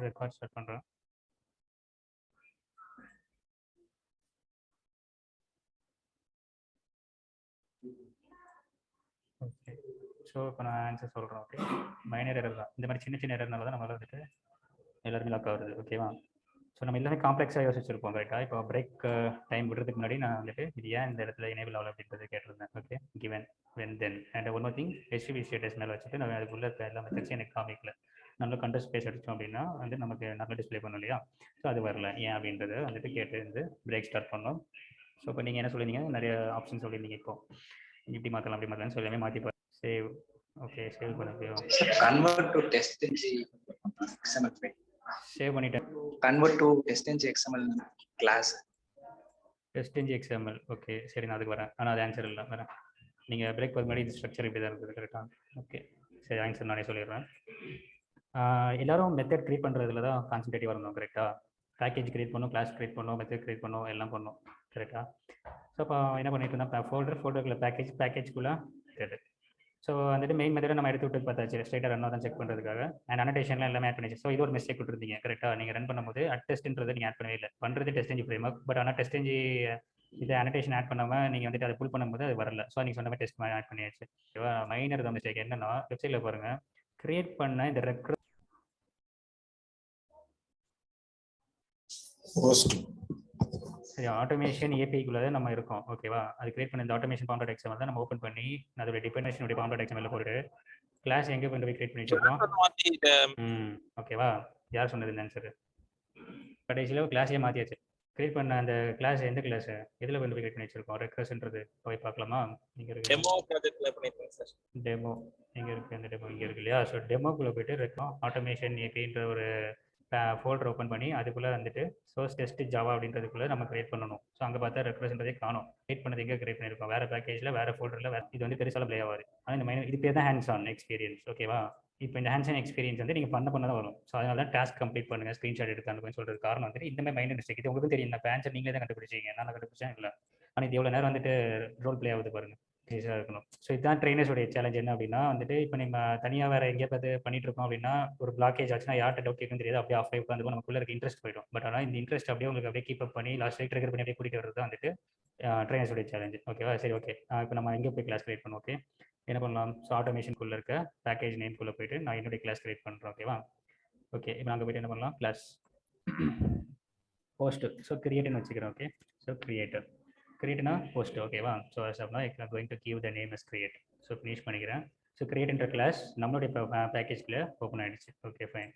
Record start பண்ணுறேன். Okay, so இப்போ நான் ஆன்சர் சொல்கிறேன். ஓகே, மைனர் எரர் தான். இந்த மாதிரி சின்ன சின்ன எரர்னால தான் நம்மளால் வந்துட்டு எல்லாருமே லாக் ஆகுது. ஓகேவா? ஸோ நம்ம எல்லாமே காம்ப்ளெக்ஸாக யோசிச்சிருப்போம். ரைட்டா? இப்போ பிரேக் டைம் விடுறதுக்கு முன்னாடி நான் வந்துட்டு இது ஏன் இந்த இடத்துல எனேபிள் ஆகல அப்படின்றது கேட்டிருந்தேன். Okay, given when then and one more thing HTTP status மேலே வச்சுட்டு நம்ம அதுக்குள்ள இருக்க எல்லா மெத்தட்ஸும் எனக்கு காமிக்கல. நல்ல கண்டர் ஸ்பேஸ் அடித்தோம் அப்படின்னா வந்து நமக்கு நல்ல டிஸ்பிளே பண்ணும் இல்லையா? ஸோ அது வரல, ஏன் அப்படின்றத வந்துட்டு கேட்டு இருந்து பிரேக் ஸ்டார்ட் பண்ணோம். ஸோ இப்போ நீங்கள் என்ன சொல்லியிருந்தீங்க, நிறைய ஆப்ஷன் சொல்லியிருந்தீங்க. இப்போ இப்படி மாற்றலாம் அப்படி மாற்றலாம்னு சொல்லி எல்லாமே மாற்றி சேவ். ஓகே, சேவ் பண்ண முடியும். Convert to test XML file. Save பண்ணிட்டேன். Convert to test XML class. Test XML. Okay, சரி, நான் அதுக்கு வரேன். ஆனால் அது ஆன்சர் இல்லை, வரேன். நீங்கள் பிரேக் பண்ண முன்னாடி இந்த ஸ்ட்ரக்சர் இப்படி தான் இருக்குது. கரெக்டாக? ஓகே, சரி, ஆன்சர் நானே சொல்லிடுறேன். எல்லாரும் மெத்தட் க்ரியேட் பண்ணுறதுல தான் கான்சன்ட்ரேட்டிவாக இருந்தோம். கரெக்டாக? பேக்கேஜ் க்ரியேட் பண்ணோம், கிளாஸ் க்ரியேட் பண்ணோம், மெத்தட் க்ரியேட் பண்ணோம், எல்லாம் பண்ணோம். கரெக்டாக? ஸோ இப்போ என்ன பண்ணிட்டு இருந்தோம், ஃபோல்டருக்குள்ள பேக்கேஜ்குள்ளே மெத்தட். ஸோ வந்துட்டு மெயின் மெத்தடை நம்ம எடுத்து விட்டு பார்த்தாச்சு, ஸ்ட்ரைட்டாக ரன் தான் செக் பண்ணுறதுக்காக. அண்ட் அனோடேஷன்லாம் எல்லாமே ஆட் பண்ணிச்சு. ஸோ இது ஒரு மிஸ்டேக் விட்டுருந்தீங்க. கரெக்டாக? நீங்கள் ரன் பண்ணும்போது டெஸ்ட்ன்றது நீங்கள் ஆட் பண்ணவே இல்லை. பண்ணுறது டெஸ்ட் ஃப்ரேம் ஒர்க், பட் ஆனால் டெஸ்ட் இதை அனோடேஷன் ஆட் பண்ணாமல் நீங்கள் வந்துட்டு அதை புல் பண்ணும்போது அது வரல. ஸோ நீங்கள் சொன்ன மாதிரி டெஸ்ட் மாதிரி ஆட் பண்ணியாச்சு. ஓகேவா? மைனர் தான் மிஸ்டேக். என்னன்னா வெப்சைட்டில் பாருங்கள், கிரியேட் பண்ண இந்த சரி, ஆட்டோமேஷன் ஏபிஐக்குள்ள நம்ம இருக்கோம். ஓகேவா? அது கிரியேட் பண்ண இந்த ஆட்டோமேஷன் பாம்பட் எக்ஸாம்பிள் தான் நம்ம ஓப்பன் பண்ணி அதோட டிபெண்டன்ஷனுடைய பாம்பட் எக்ஸாம்பிள் போட்டு கிளாஸ் எங்கே கொண்டு போய் கிரியேட் பண்ணி வச்சிருக்கோம். ஓகேவா? யார் சொன்னது இந்த ஆன்சர்? கடைசியில் கிளாஸே மாற்றியாச்சு. கிரியேட் பண்ண அந்த கிளாஸ் எந்த கிளாஸ், எதில் கொண்டு போய் கிரியேட் பண்ணி வச்சிருக்கோம்? ரெக்ரஸ்ன்றது போய் பார்க்கலாமா? இங்கே இருக்கு டெமோ ப்ராஜெக்ட்ல பண்ணிருக்கேன் சார். டெமோ எங்கே இருக்குது? அந்த டெமோ இங்கே இருக்கு இல்லையா? ஸோ டெமோக்குள்ளே போயிட்டு இருக்கோம். ஆட்டோமேஷன் ஏபின்ற ஒரு ஃபோல்டர் ஓப்பன் பண்ணி அதுக்குள்ளே வந்துட்டு சோர்ஸ் டெஸ்ட் ஜாவா அப்படின்றதுக்குள்ளே நம்ம கிரியேட் பண்ணணும். ஸோ அங்கே பார்த்தா ரெப்ரஸென்டே காணும். கிரியேட் பண்ணது எங்கே கிரியேட் பண்ணியிருக்கோம்? வேறு பேக்கேஜில், வேறு ஃபோல்டரில். இது வந்து பெருசாக ப்ளே ஆகாது. ஆனால் இந்த மைனர் இது பேர் தான் ஹேண்ட்ஸ் ஆன் எக்ஸ்பீரியன்ஸ். ஓகேவா? இப்போ இந்த ஹேண்ட்ஸ் ஆன் எக்ஸ்பீரியன்ஸ் வந்து நீங்கள் பண்ண தான் வரும். ஸோ அதனால தான் டாஸ்க் கம்ப்ளீட் பண்ணுங்கள், ஸ்க்ரீன்ஷாட் எடுத்து அனுப்புன்னு சொல்கிறது காரணம் வந்துட்டு இந்த மாதிரி மைனர் மிஸ்டேக். இது உங்களுக்கு தெரியும். இந்த ஆன்சர் நீங்களே தான் கண்டுபிடிச்சிங்க, நான் கண்டுபிடிச்சேன் இல்லை. ஆனால் இது எவ்வளோ நேரம் வந்துட்டு ரோல் ப்ளே ஆகுது பாருங்கள். ஈஸியாக இருக்கணும். ஸோ இதுதான் ட்ரெயினர்ஸோடைய சேலஞ்ச். என்ன அப்படின்னா வந்துட்டு இப்போ நம்ம தனியாக வேறு எங்கேயா பார்த்து பண்ணிட்டு இருக்கோம் அப்படின்னா ஒரு பிளாக்கேஜ் ஆச்சுன்னா யார்கிட்ட டவுட் கேட்கும் தெரியாது, அப்படியே ஆஃப் உட்காந்துக்கும், நமக்குள்ள இருக்க இன்ட்ரெஸ்ட் போயிடும். பட் ஆனால் இந்த இன்ட்ரெஸ்ட் அப்படியே உங்களுக்கு அப்படியே கீப் அப் பண்ணி லாஸ்ட் ரைட் ட்ரிகர் பண்ணி அப்படியே கூட்டிகிட்டு வரது தான் வந்துட்டு ட்ரெயினர்ஸோடைய சேலஞ்ச். ஓகேவா? சரி, ஓகே. இப்போ நம்ம எங்கே போய் கிளாஸ் கிரியேட் பண்ணோம்? ஓகே, என்ன பண்ணலாம்? ஸோ ஆட்டோமேஷனுக்குள்ளே இருக்க பேக்கேஜ் நேம்குள்ளே போயிட்டு நான் என்னுடைய கிளாஸ் கிரியேட் பண்ணுறேன். ஓகேவா? ஓகே, இப்போ நாங்கள் போய்ட்டு என்ன பண்ணலாம்? Class post. ஸோ கிரியேட்னு வச்சுக்கிறேன். ஓகே, ஸோ கிரியேட்னா போஸ்ட். ஓகேவா? So as of now I am going to give the name as create. So finish பண்ணிக்கிறேன். ஸோ கிரியேட்ன்ற கிளாஸ் நம்மளுடைய பேக்கேஜ்குள்ளே ஓப்பன் ஆகிடுச்சு. Okay, fine.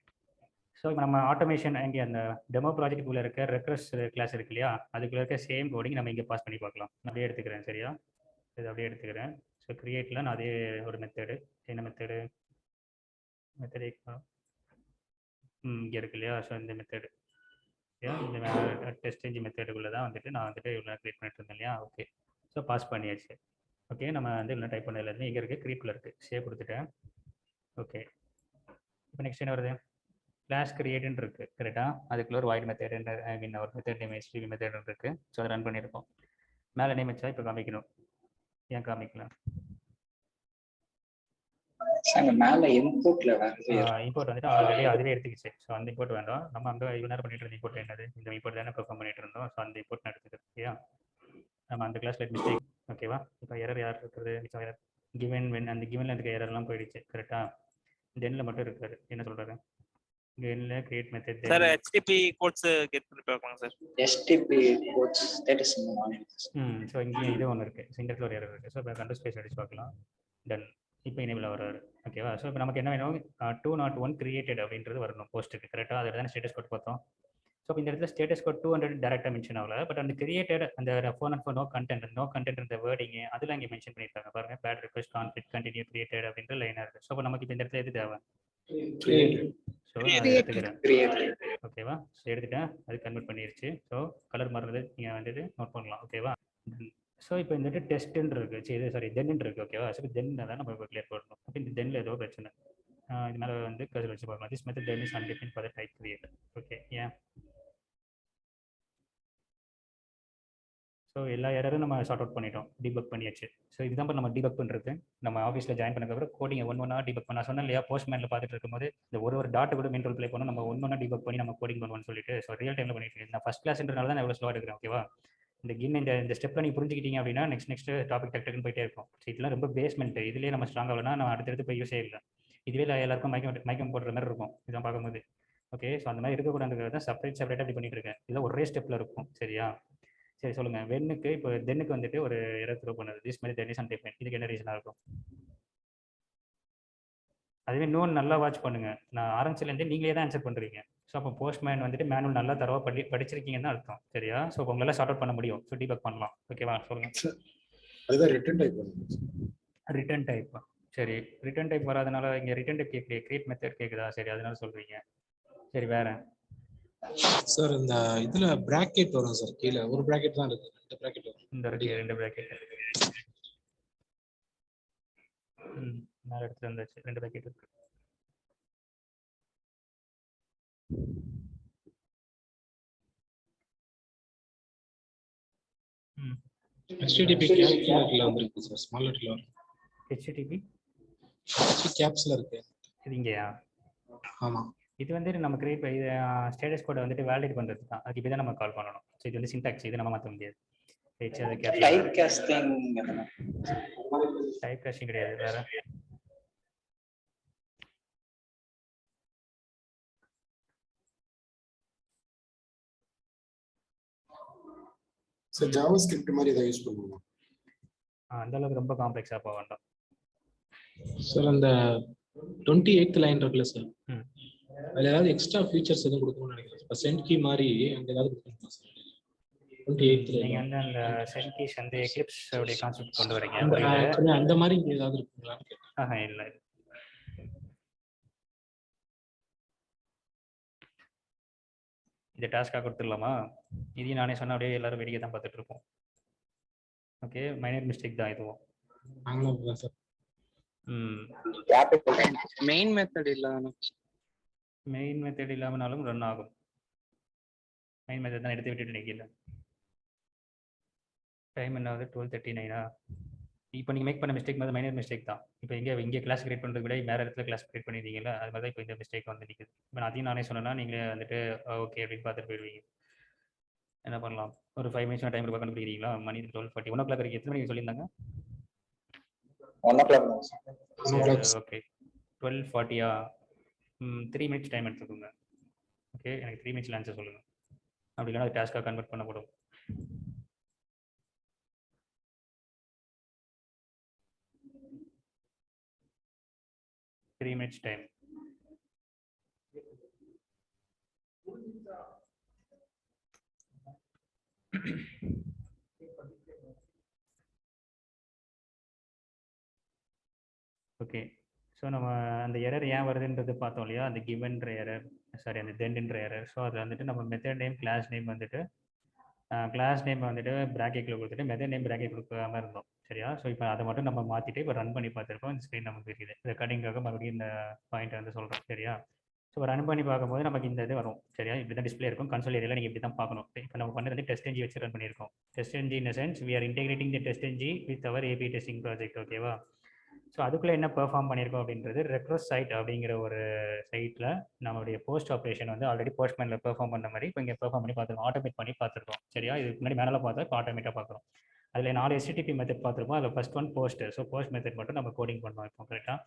ஸோ இப்போ நம்ம ஆட்டோமேஷன் இங்கே அந்த டெமோ ப்ராஜெக்ட்டுக்குள்ளே இருக்க ரெக்வஸ்ட் கிளாஸ் இருக்கு இல்லையா, அதுக்குள்ளே இருக்க சேம் கோடிங் நம்ம இங்கே பாஸ் பண்ணி பார்க்கலாம். நான் அப்படியே எடுத்துக்கிறேன். சரியா? இது அப்படியே எடுத்துக்கிறேன். ஸோ கிரியேட்டில் நான் அதே ஒரு மெத்தடு, என்ன மெத்தடு இங்கே இருக்கு இல்லையா? ஸோ இந்த மெத்தடு, இந்த டெஸ்ட் மெத்தடுக்குள்ளே தான் வந்துட்டு நான் வந்துட்டு இவ்வளோ கிரியேட் பண்ணிட்டு இருந்தேன் இல்லையா? ஓகே, ஸோ பாஸ் பண்ணியாச்சு. ஓகே, நம்ம வந்து இவ்வளோ டைப் பண்ணதில் இருந்து இங்கே இருக்குது, கிரியேட்டில் இருக்குது, சேவ் கொடுத்துட்டேன். ஓகே, இப்போ நெக்ஸ்ட் என்ன வருது? கிளாஸ் கிரியேட்னு இருக்குது. கரெக்டாக? அதுக்குள்ள ஒரு வாய்ட் மெத்தட், ஐ மீன் ஒரு மெத்தட் நேம் HTTP மெத்தட் இருக்குது. ஸோ அதை ரன் பண்ணியிருக்கோம். மேலே நேம் வச்சா இப்போ காமிக்கணும். ஏன் காமிக்கலாம்? மேலே இம்போர்ட்ல இம்போர்ட் வந்துட்டு ஆல்ரெடி அதுவே எடுத்துக்கிச்சு. ஸோ அந்த இம்போர்ட் வேண்டாம். நம்ம அங்கே இவ்வளோ நேரம் பண்ணிட்டு இருந்த இம்போர்ட் என்னது? இந்த இம்போர்ட் தானே பெர்ஃபார்ம் பண்ணிட்டு இருந்தோம். ஸோ அந்த இம்போர்ட் எடுத்துக்கிறோம். ஓகேயா? நம்ம அந்த கிளாஸ்ல மிஸ்டேக். ஓகேவா? இப்போ எரர் யார் இருக்குது? Error given when. அந்த கிவனில் இருக்க எரர்லாம் போயிடுச்சு. கரெக்டாக? தென்னில் மட்டும் இருக்காது. என்ன சொல்கிறாரு? தென்னில் create method sir HTTP codes get பண்ணி பார்க்கலாம் sir. HTTP codes status so இங்கே இது ஒன்று இருக்குது. சிங்கத்தில் ஒரு எரர் இருக்குது. ஸோ இப்போ கண்டர் ஸ்பேஸ் அடிச்சு பார்க்கலாம். டன். இப்போ எனேபிள் வராரு. ஓகேவா? ஸோ இப்போ நமக்கு என்ன வேணும்? 201 கிரியேட்டட் அப்படின்றது வரணும் போஸ்ட்டுக்கு. கரெக்டாக? அதில் தானே ஸ்டேட்டஸ் கோட் பார்த்தோம். ஸோ இந்த இடத்துல ஸ்டேட்டஸ் கோட் 200 டேரெக்டாக மென்ஷன் ஆகல. பட் அந்த கிரியேட்டட் அந்த 404 நோ கண்டென்ட் இந்த வேர்டிங் அதில் இங்கே மென்ஷன் பண்ணியிருக்காங்க பாருங்க. Bad request conflict continue created அப்படின்ற லைனாக இருக்குது. ஸோ இப்போ நமக்கு இப்போ இந்த இடத்துல எது தேவை? ஸோ அதை எடுத்துக்கிறேன். ஓகேவா? ஸோ எடுத்துட்டேன், அது கன்வெர்ட் பண்ணிடுச்சு. ஸோ கலர் மாறுறது நீங்கள் வந்துட்டு நோட் பண்ணலாம். ஓகேவா? ஸோ இப்போ இந்த டெஸ்ட்டுன்னு இருக்குது. சரி, சாரி, தென்னு இருக்குது. ஓகேவா? ஸோ தென்னை தான் நம்ம இப்போ கிளியர் பண்ணணும். அப்போ இந்த தென்னில் ஏதோ பிரச்சனை. இது மேலே வந்து கர்சர் வச்சு பார்க்கலாம். This method then is undefined for the type create. Okay, ஏன்? ஸோ எல்லா எரரும் நம்ம சார்ட் அவுட் பண்ணிட்டோம், டீபக் பண்ணியாச்சு. ஸோ இதுதான் நம்ம டீபக் பண்ணுறது. நம்ம ஆஃபீஸில் ஜாயின் பண்ணதுக்கப்புறம் கோடிங் ஒன்றா டீபக் பண்ண சொன்னேன் இல்லையா, போஸ்ட்மேனில் பார்த்துட்டு இருக்கும்போது இந்த ஒரு டாட் கூட மெயின் ரோல் ப்ளே பண்ணணும், நம்ம ஒன்றா டீபக் பண்ணி நம்ம கோடிங் பண்ணுவோம்னு சொல்லிட்டு. ஸோ ரியல் டைமில் பண்ணிட்டு இருக்கேன். நான் ஃபஸ்ட் கிளாஸ்ன்றனால தான் நான் எவ்வளோ ஸ்லோவாக எடுக்கிறேன். ஓகேவா, இந்த ஸ்டெப்பில் நீங்கள் புரிஞ்சுக்கிட்டீங்க அப்படின்னா நெக்ஸ்ட் டாபிக் டக்குன்னு போயிட்டே இருக்கும். ஸோ இதெல்லாம் ரொம்ப பேஸ்மெண்ட். இதுலேயே நம்ம ஸ்ட்ராங் ஆகலைன்னா நம்ம அடுத்தடுத்து போய் யூஸே இல்லை. இதுவே எல்லாருக்கும் மயக்கம் போடுற மாதிரி இருக்கும் இதான் பார்க்கும்போது. ஓகே, ஸோ அந்த மாதிரி இருக்கக்கூடாதுங்கிறது தான் செப்பரேட்டாக அப்படி பண்ணிட்டு இருக்கேன். இதெல்லாம் ஒரே ஸ்டெப்பில் இருக்கும். சரியா, சரி சொல்லுங்கள். வென்னுக்கு இப்போ தென்னுக்கு வந்துட்டு ஒரு எரர் த்ரோ பண்ணுது, திஸ் மாதிரி தென் இஸ் அன்டிஃபைன்ட். இதுக்கு என்ன ரீசனாக இருக்கும்? அதுவே நோன் நல்லா வாட்ச் பண்ணுங்க. நான் ஆரம்பிச்சிலேருந்து நீங்களே தான் ஆன்சர் பண்ணுறீங்க. ஸோ அப்போ போஸ்ட்மேன் வந்துட்டு மேனுவல் நல்லா தரவாக படிச்சிருக்கீங்கன்னு தான் அர்த்தம். சரியா, ஸோ உங்களால் சார்ட் அவுட் பண்ண முடியும். ஸோ டீபக் பண்ணலாம். ஓகேவா, சொல்லுங்கள். அதுதான் ரிட்டன் டைப். Return type. சரி, ரிட்டன் டைப் வராதனால இங்கே ரிட்டன் டைப் கேட்கலையே, கிரியேட் மெத்தட் கேட்குதா? சரி, அதனால சொல்கிறீங்க. சரி, வேற சார் இந்த இதுல பிராக்கெட் வரும் சார், கீழே ஒரு பிராக்கெட் தான் இருக்கு, ரெண்டு பிராக்கெட் வரும். இந்த இருக்கு, ரெண்டு பிராக்கெட். மேலே எடுத்து வந்துச்சு, ரெண்டு பிராக்கெட் இருக்கு. HTTP கேப்ஸ்ல வந்திருக்கு சார், ஸ்மால் லெட்டர்ல வரும். HTTP கேப்ஸ்ல இருக்கு. இது இங்கேயா? ஆமா, இது வந்து நம்ம கிரியேட் இது ஸ்டேட்டஸ் கோடை வந்துட்டு வேலிடேட் பண்ணுறது தான். அதுக்கு இப்படி தான் நம்ம கால் பண்ணணும். ஸோ இது வந்து சின்டாக்ஸ், இது நம்ம மாற்ற முடியாது. டைப் காஸ்டிங் கிடையாது. வேற சார் ஜாவாஸ்கிரிப்ட் மாதிரி ஏதாவது யூஸ் பண்ணுவோமா? அந்த அளவுக்கு ரொம்ப காம்ப்ளெக்ஸாக போக வேண்டாம் சார். அந்த 28th லைன் இருக்குல்ல சார், அதுல ஏதாவது எக்ஸ்ட்ரா ஃபீச்சர்ஸ் எதுவும் கொடுக்கணும்னு நினைக்கிறேன். இப்போ சென்ட் கீ மாதிரி அங்க ஏதாவது கொடுக்கணுமா சார்? 28th நீங்க வந்து அந்த சென்ட் கீஸ் வந்து எக்லிப்ஸ் உடைய கான்செப்ட் கொண்டு வரீங்க. அந்த மாதிரி இங்க ஏதாவது இருக்குங்களான்னு கேட்டேன். இல்லை. இந்த டாஸ்க்காக கொடுத்துடலாமா? இதையும் நானே சொன்ன அப்படியே எல்லாரும் வேடிக்கை தான் பார்த்துட்டு இருப்போம். ஓகே, மைனர் மிஸ்டேக் தான் இதுவும். சார் மெயின் மெத்தட் இல்லாமனாலும் ரன் ஆகும். மெயின் மெத்தட் தான் எடுத்து விட்டுட்டு நிற்கல. டைம் என்ன ஆகுது? 12:39. இப்போ நீங்கள் மேக் பண்ண மிஸ்டேக் மாதிரி மைனர் மிஸ்டேக் தான். இப்போ இங்கே கிளாஸ் கிரியேட் பண்ணுறது விட வேறு இடத்துல கிளாஸ் கிரியேட் பண்ணியிருந்தீங்களா, அது மாதிரி தான் இப்போ இந்த மிஸ்டேக் வந்து நிற்குது. இப்போ நான் அதையும் நானே சொன்னேன்னா நீங்களே வந்துட்டு ஓகே அப்படின்னு பார்த்துட்டு போயிடுவீங்க. என்ன பண்ணலாம்? ஒரு 5 minutes டைம் இருப்பா கண்டுபிடிக்கிறீங்களா? மணி 12:40. 1 o'clock வரைக்கும் எத்தனை மணிக்கு சொல்லியிருந்தாங்க? 1 o'clock. ஓகே, 12:40. 3 minutes டைம் எடுத்துக்கோங்க. ஓகே, எனக்கு 3 minutes ஆன்சர் சொல்லுங்கள். அப்படி இல்லைனா அது டாஸ்க்காக கன்வெர்ட் பண்ணப்படும். Three minutes time. Okay, so நம்ம அந்த எரர் ஏன் வருதுன்றது பார்த்தோம் இல்லையா, அந்த கிவன்ற எரர், சாரி அந்த தென்ன்ற எரர். ஸோ அதில் வந்துட்டு நம்ம மெத்தட் நேம் கிளாஸ் நேம் வந்துட்டு பிராக்கெட்டில் கொடுத்துட்டு மெத்தட் நேம் பிராக்கெட் கொடுக்காம இருந்தோம். சரியா, ஸோ இப்போ அதை மட்டும் நம்ம மாற்றிட்டு இப்போ ரன் பண்ணி பார்த்துருக்கோம். இந்த ஸ்க்ரீன் நமக்கு தெரியுது. ரெக்கார்டிங்காக மறுபடியும் இந்த பாயிண்ட் வந்து சொல்கிறோம். சரியா, ஸோ ரன் பண்ணி பார்க்கும்போது நமக்கு இந்த இது வரும். சரியா, இப்படி தான் டிஸ்பிளே இருக்கும். கன்சோல் ஏரியாவில் நீங்கள் இப்படி தான் பார்க்கணும். இப்போ நம்ம பண்ணது வந்து டெஸ்ட் என்ஜி வச்சு ரன் பண்ணியிருக்கோம். Test NG in sense we are integrating the test NG with our API testing project. ஓகேவா, ஸோ அதுக்குள்ளே என்ன பெர்ஃபார்ம் பண்ணியிருக்கோம் அப்படின்றது ரெக்ரோஸ் சைட் அப்படிங்கிற ஒரு சைட்டில் நம்மளுடைய போஸ்ட் ஆப்ரேஷன் வந்து ஆல்ரெடி போஸ்ட்மேனில் பெர்ஃபார்ம் பண்ண மாதிரி இப்போ இங்கே பெர்ஃபார்ம் பண்ணி பார்த்துருக்கோம். ஆட்டோமேட் பண்ணி பார்த்துருக்கோம். சரியா, இதுக்கு முன்னாடி மேலே பார்த்தா இப்போ ஆட்டோமேட்டாக பார்க்குறோம். அதில் 4 HTTP மெத்தட் பார்த்துருப்போம். அதில் first one post. So post method மட்டும் நம்ம கோடிங் பண்ணோம் இப்போ. கரெக்டாக,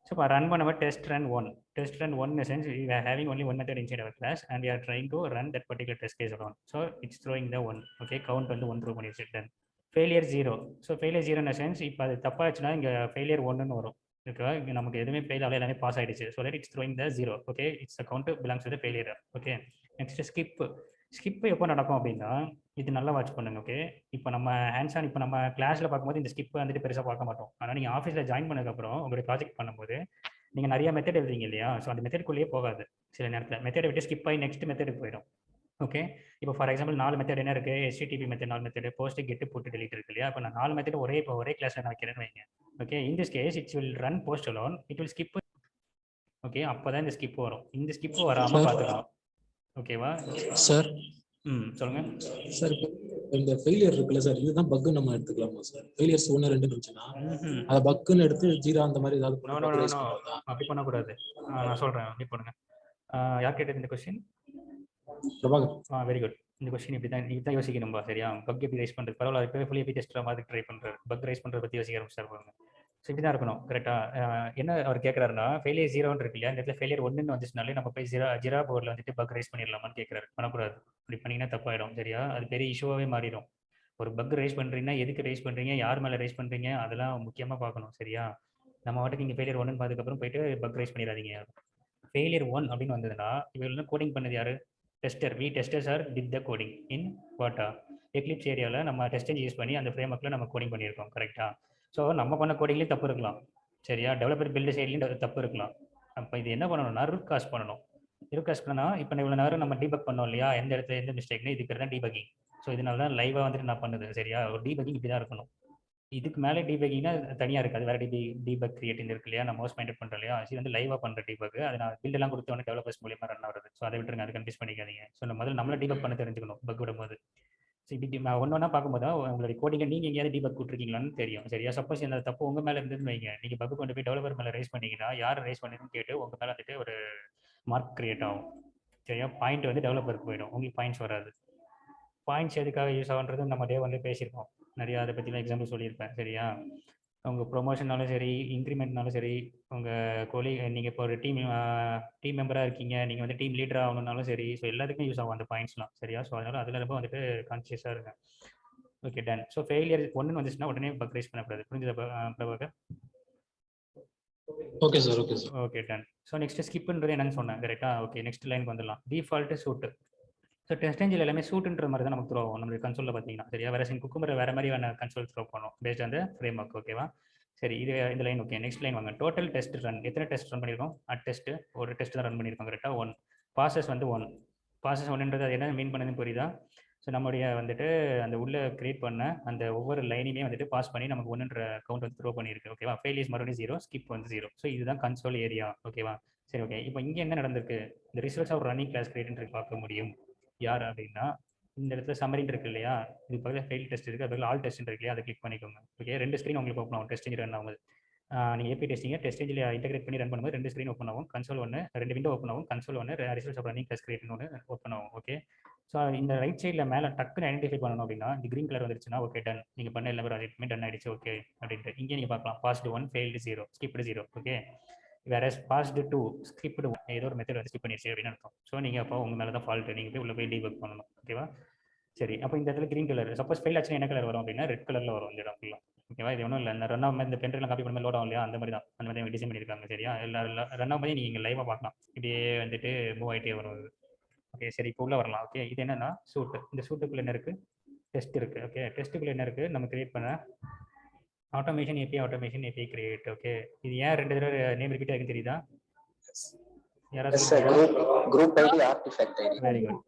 ஸோ இப்போ ரன் பண்ணும்போது test run one sense we are having only one method inside our class and we are trying to run that particular test case alone. So it's throwing the 1. okay, count வந்து 1 throw பண்ணிடுச்சு. தென் failure 0. So failure 0 sense இப்போ அது தப்பாச்சுன்னா இங்கே failure 1ன்னு வரும். ஓகேவா, இங்கே நமக்கு எதுவுமே ஃபெயில் ஆகல, எல்லாமே பாஸ் ஆகிடுச்சு. So that it's throwing the 0. Okay, it's account belongs to the failure. Okay, next skip எப்போ நடக்கும் அப்படின்னா இது நல்லா வாட்ச் பண்ணுங்க. ஓகே, இப்போ நம்ம ஹேண்ட்ஸ் ஆன் இப்போ நம்ம கிளாஸில் பார்க்கும்போது இந்த ஸ்கிப் வந்துட்டு பெருசாக பார்க்க மாட்டோம். ஆனால் நீங்கள் ஆஃபீஸில் ஜாயின் பண்ணதுக்கப்புறம் உங்களுடைய ப்ராஜெக்ட் பண்ணும்போது நீங்கள் நிறைய மெத்தட் எழுதுறீங்க இல்லையா, ஸோ அந்த மெத்தட்குள்ளேயே போகாது. சில நேரத்தில் மெத்தடை விட்டு ஸ்கிப் ஆகி நெக்ஸ்ட் மெத்தடுக்கு போயிடும். ஓகே, இப்போ ஃபார் எக்ஸாம்பிள் 4 மெத்தட் என்ன இருக்குது? HTTP மெத்தட் 4 மெத்தட், போஸ்ட் கெட்டு போட்டு டெலிட் இருக்கு இல்லையா. இப்போ நான் 4 மெத்தட் ஒரே கிளாஸில் நான் வைக்கிறேன்னு வைங்க. Okay, in this case it's will run post alone, it will skip. Okay, அப்போ தான் இந்த ஸ்கிப் வரும். இந்த ஸ்கிப் வராமல் பார்த்துக்கணும். ஓகேவா சார்? சொல்லுங்க சார். இந்த ஃபெயிலியர் இருக்குல்ல சார், இதுதான் பக் நம்ம எடுத்துக்கலாமா சார்? ஃபெயிலியர்ஸ் 1 2 இருந்துச்சுன்னா அத பக்னு எடுத்து 0 அந்த மாதிரி ஏதாவது நோ நோ நோ நோ அப்படி பண்ணக்கூடாது. நான் சொல்றேன், அப்படி பண்ணுங்க. யார் கேட்டது இந்த கொஸ்டின்? பிரபாகர். Very good. இந்த கொஸ்டின் இப்படி தான் யோசிக்கணும்பா, சரியா? பக் எப்படி ரைஸ் பண்றது? பரவாயில்ல, இப்போ ஃபுல்லி எப்படி டெஸ்ட் மாதிரி ட்ரை பண்றாரு. பக் ரைஸ் பண்றத பத்தி யோசிக்க ஆரம்பிச்சார் பாருங்க. ஸோ இப்படி தான் இருக்கணும், கரெக்டா? என்ன அவர் கேட்கறாருன்னா, ஃபெயிலியர் 0 இருக்கு இல்லையா, இந்த இடத்துல ஃபெயிலியர் 1 வந்துச்சுனாலே நம்ம போய் ஜீரா போர்டில் வந்துட்டு பக் ரைஸ் பண்ணிடலாமான்னு கேட்கறாரு. பண்ணக்கூடாது, அப்படி பண்ணீங்கன்னா தப்பாயிடும், சரியா? அது பெரிய இஷ்யூவாகவே மாறிடும். ஒரு பக் ரைஸ் பண்றீங்கன்னா எதுக்கு ரைஸ் பண்றீங்க, யார் மேலே ரைஸ் பண்றீங்க, அதெல்லாம் முக்கியமாக பார்க்கணும், சரியா? நம்ம வாட்டுக்கு இங்கே ஃபெயிலியர் 1 பார்த்ததுக்கப்புறம் போயிட்டு பக் ரைஸ் பண்ணிடாதீங்க. ஃபெயிலியர் 1 அப்படின்னு வந்ததுன்னா இவங்க கோடிங் பண்ணது யாரு? Tester. We testers are did the coding in வாட்டா எக்லிப்ஸ் ஏரியாவில் நம்ம டெஸ்டிங் யூஸ் பண்ணி அந்த ஃப்ரேம் ஒர்க்கில் நம்ம கோடிங் பண்ணியிருக்கோம், கரெக்டாக? ஸோ நம்ம பண்ண கோடிங்லேயும் தப்பு இருக்கலாம், சரியா? டெவலப்பர் பில்டு சைட்லேயும் தப்பு இருக்கலாம். அப்போ இது என்ன பண்ணணும்னா ரூட் காஸ் பண்ணணும். ரூட் காஸ் பண்ணால் இப்போ இவ்வளோ நேரம் நம்ம டீபக் பண்ணோம் இல்லையா, எந்த இடத்துல எந்த மிஸ்டேக்னு, இதுக்கு பேர் தான் டீபக்கிங். ஸோ இதனால தான் லைவாக வந்துட்டு நான் பண்ணுது, சரியா? ஒரு டீபக்கிங் இப்படி தான் இருக்கணும். இதுக்கு மேலே டீபக்கிங்னா தனியாக இருக்காது, வேறு டீபக் கிரியேட்டிங் இருக்கு இல்லையா, நம்ம மோஸ்ட் மைண்டட் பண்ணுறோம் இல்லையா, அது வந்து லைவாக பண்ணுற டீபக். அது நான் பில்டெல்லாம் கொடுத்து ஒன்று டெவலப்பர்ஸ் மூலியமாக ரன் ஆகுது. ஸோ அதை விட்டுருங்க, அது கன்ஃபியூஸ் பண்ணிக்காதீங்க. ஸோ முதல்ல நம்மள டீபக் பண்ண தெரிஞ்சுக்கணும் பக் விடும்போது. ஸோ இப்படி நான் ஒன்றா பார்க்கும்போது தான் உங்களுடைய கோடிங்கை நீங்கள் எங்கேயாவது டீபக் கொடுத்துருக்கீங்களான்னு தெரியும், சரியா? சப்போஸ் இந்த தப்பு உங்கள் மேலே இருந்துன்னு வைங்க, நீங்கள் பக் கொண்டு போய் டெவலப்பர் மேலே ரைஸ் பண்ணிங்கன்னா யார் ரைஸ் பண்ணிருன்னு கேட்டு உங்கள் மேலே வந்துட்டு ஒரு மார்க் கிரியேட் ஆகும், சரியா? பாயிண்ட் வந்து டெவலப்பருக்கு போயிடும், உங்களுக்கு பாயிண்ட்ஸ் வராது. பாயிண்ட்ஸ் எதுக்காக யூஸ் ஆகுன்றது நம்ம டே வந்து பேசியிருக்கோம் நிறையா, அதை பற்றிலாம் எக்ஸாம்பிள் சொல்லியிருப்பேன், சரியா? உங்கள் ப்ரொமோஷன்னாலும் சரி, இன்க்ரிமெண்ட்னாலும் சரி, உங்கள் நீங்கள் இப்போ ஒரு டீம் மெம்பராக இருக்கீங்க, நீங்கள் வந்து டீம் லீடர் ஆகணுன்னாலும் சரி, ஸோ எல்லாத்துக்குமே யூஸ் ஆகும் அந்த பாயிண்ட்ஸ்லாம், சரியா? ஸோ அதனால் அதில் ரொம்ப வந்துட்டு கான்சியஸாக இருங்க. Okay, done. ஸோ ஃபெயிலியர் 1 வந்துச்சுன்னா உடனே பக் ரைஸ் பண்ணக்கூடாது, புரிஞ்சதா Prabhakar? Okay sir, okay sir. Okay, done. So next ஸ்கிப்ன்றது என்னன்னு சொன்னேன், கரெக்டா? ஓகே, நெக்ஸ்ட் லைனுக்கு வந்துடலாம். டிஃபால்ட் சூட்டு. ஸோ டெஸ்ட் என்ஜின் எல்லாமே சூட்டுன்ற மாதிரி தான் நமக்கு த்ரோ ஆகும் நம்மளுக்கு கன்சோலில் பார்த்தீங்கன்னா, சரியா? வேறு குக்கும்பர் வேறு மாதிரி வேணா கன்சோல் த்ரோ பண்ணும் பேஸ்ட் அந்த ஃப்ரேம் ஒர்க், ஓகேவா? சரி, இது இந்த லைன் ஓகே. நெக்ஸ்ட் லைன் வாங்க. Total test run. எத்தனை டெஸ்ட் ரன் பண்ணியிருக்கோம்? டெஸ்ட் ஒரு டெஸ்ட் தான் ரன் பண்ணியிருக்கோம், கரெக்டாக? 1. பாசஸ் வந்து 1. பாசஸ் 1ன்றது அது என்ன மீன் பண்ணதுன்னு புரியுதா? ஸோ நம்மளுடைய வந்துட்டு அந்த உள்ள கிரியேட் பண்ண அந்த ஒவ்வொரு லைனையுமே வந்துட்டு பாஸ் பண்ணி நமக்கு 1ன்ற கவுண்ட் வந்து த்ரோ பண்ணியிருக்கு, ஓகேவா? ஃபெயிலியர்ஸ் மறுபடியும் 0, ஸ்கிப் வந்து 0. ஸோ இதுதான் கன்சோல் ஏரியா, ஓகேவா? சரி, ஓகே. இப்போ இங்கே என்ன நடந்திருக்கு? இந்த results of running class create பார்க்க முடியும். யார் அப்படின்னா இந்த இடத்துல சம்மரின் இருக்கு இல்லையா, இது பக்கத்தில் ஃபெயில் டெஸ்ட் இருக்குது, அது ஆல் டெஸ்ட் இருக்கு இல்லையா, அதை கிளிக் பண்ணிக்கோங்க. ஓகே, 2 ஸ்க்ரீன் உங்களுக்கு ஓப்பன் ஆகும் டெஸ்ட் ரன் ஆகுது. நீங்கள் ஏபி டெஸ்டிங்கை டெஸ்ட் என்ஜினில் இன்டெகிரேட் பண்ணி ரன் பண்ணும்போது 2 ஸ்க்ரீன் ஓப்பன் ஆகும். கன்சோல் 1, 2 விண்டோ ஓப்பன் ஆகும். Console 1, results of running class create ஒன்று ஓப்பன் ஆகும், ஓகே? ஸோ இந்த ரைட் சைடில் மேலே டக்குன்னு ஐடென்டிஃபை பண்ணணும் அப்படின்னா இந்த கிரீன் கலர் வந்துருச்சுன்னா ஓகே, டன். நீங்கள் பண்ண எல்லாமே அதுமே டன் ஆயிடுச்சு, ஓகே அப்படின்ட்டு. இங்கே நீங்கள் பார்க்கலாம் பாஸ்ட் 1, ஃபெயில்டு 0, ஸ்கிப்டு 0, ஓகே? வேற பாஸ்டு 2, ஸ்கிப்டு 1, ஏதோ ஒரு மெத்தட் வந்து ஸ்கிப் பண்ணிடுச்சு அப்படின்னு அர்த்தம். ஸோ நீங்கள் அப்போ உங்கள் மேலே தான் ஃபால்ட்டு, நீங்கள் போய் உள்ள போய் டீபக் பண்ணணும், ஓகேவா? சரி, அப்போ இந்த இடத்துல கிரீன் கலர். சப்போஸ் ஃபெயில் ஆச்சுன்னா என்ன கலர் வரும் அப்படின்னா ரெட் கலரில் வரும் இந்த இடம் ஃபுல்லாக, ஓகேவா? இது ஒன்றும் இல்லை, இந்த ரன் ஆகும் இந்த பென்ட்ரெலாம் காப்பி பண்ணி லோட் ஆகும் இல்லையா, அந்த மாதிரி தான், அந்த மாதிரி டிசைன் பண்ணியிருக்காங்க, சரியா? எல்லா ரன் ஆகும் போது நீங்கள் லைவாக பார்க்கலாம், இப்படியே வந்துட்டு மூவ் ஆகிட்டே வரும். ஓகே, சரி, இப்போ உள்ள வரலாம். ஓகே, இது என்னன்னா சூட்டு. இந்த சூட்டுக்குள்ள என்ன இருக்குது? டெஸ்ட் இருக்குது, ஓகே? டெஸ்ட்டுக்குள்ள என்ன இருக்குது? நம்ம கிரியேட் பண்ண ஆட்டோமேஷன் ஏபிஐ கிரியேட், ஓகே? இது ஏன் 2 தடவை நேம் ரிப்பீட் ஆகுதுன்னு தெரியுதா? group id artifact id. Very good.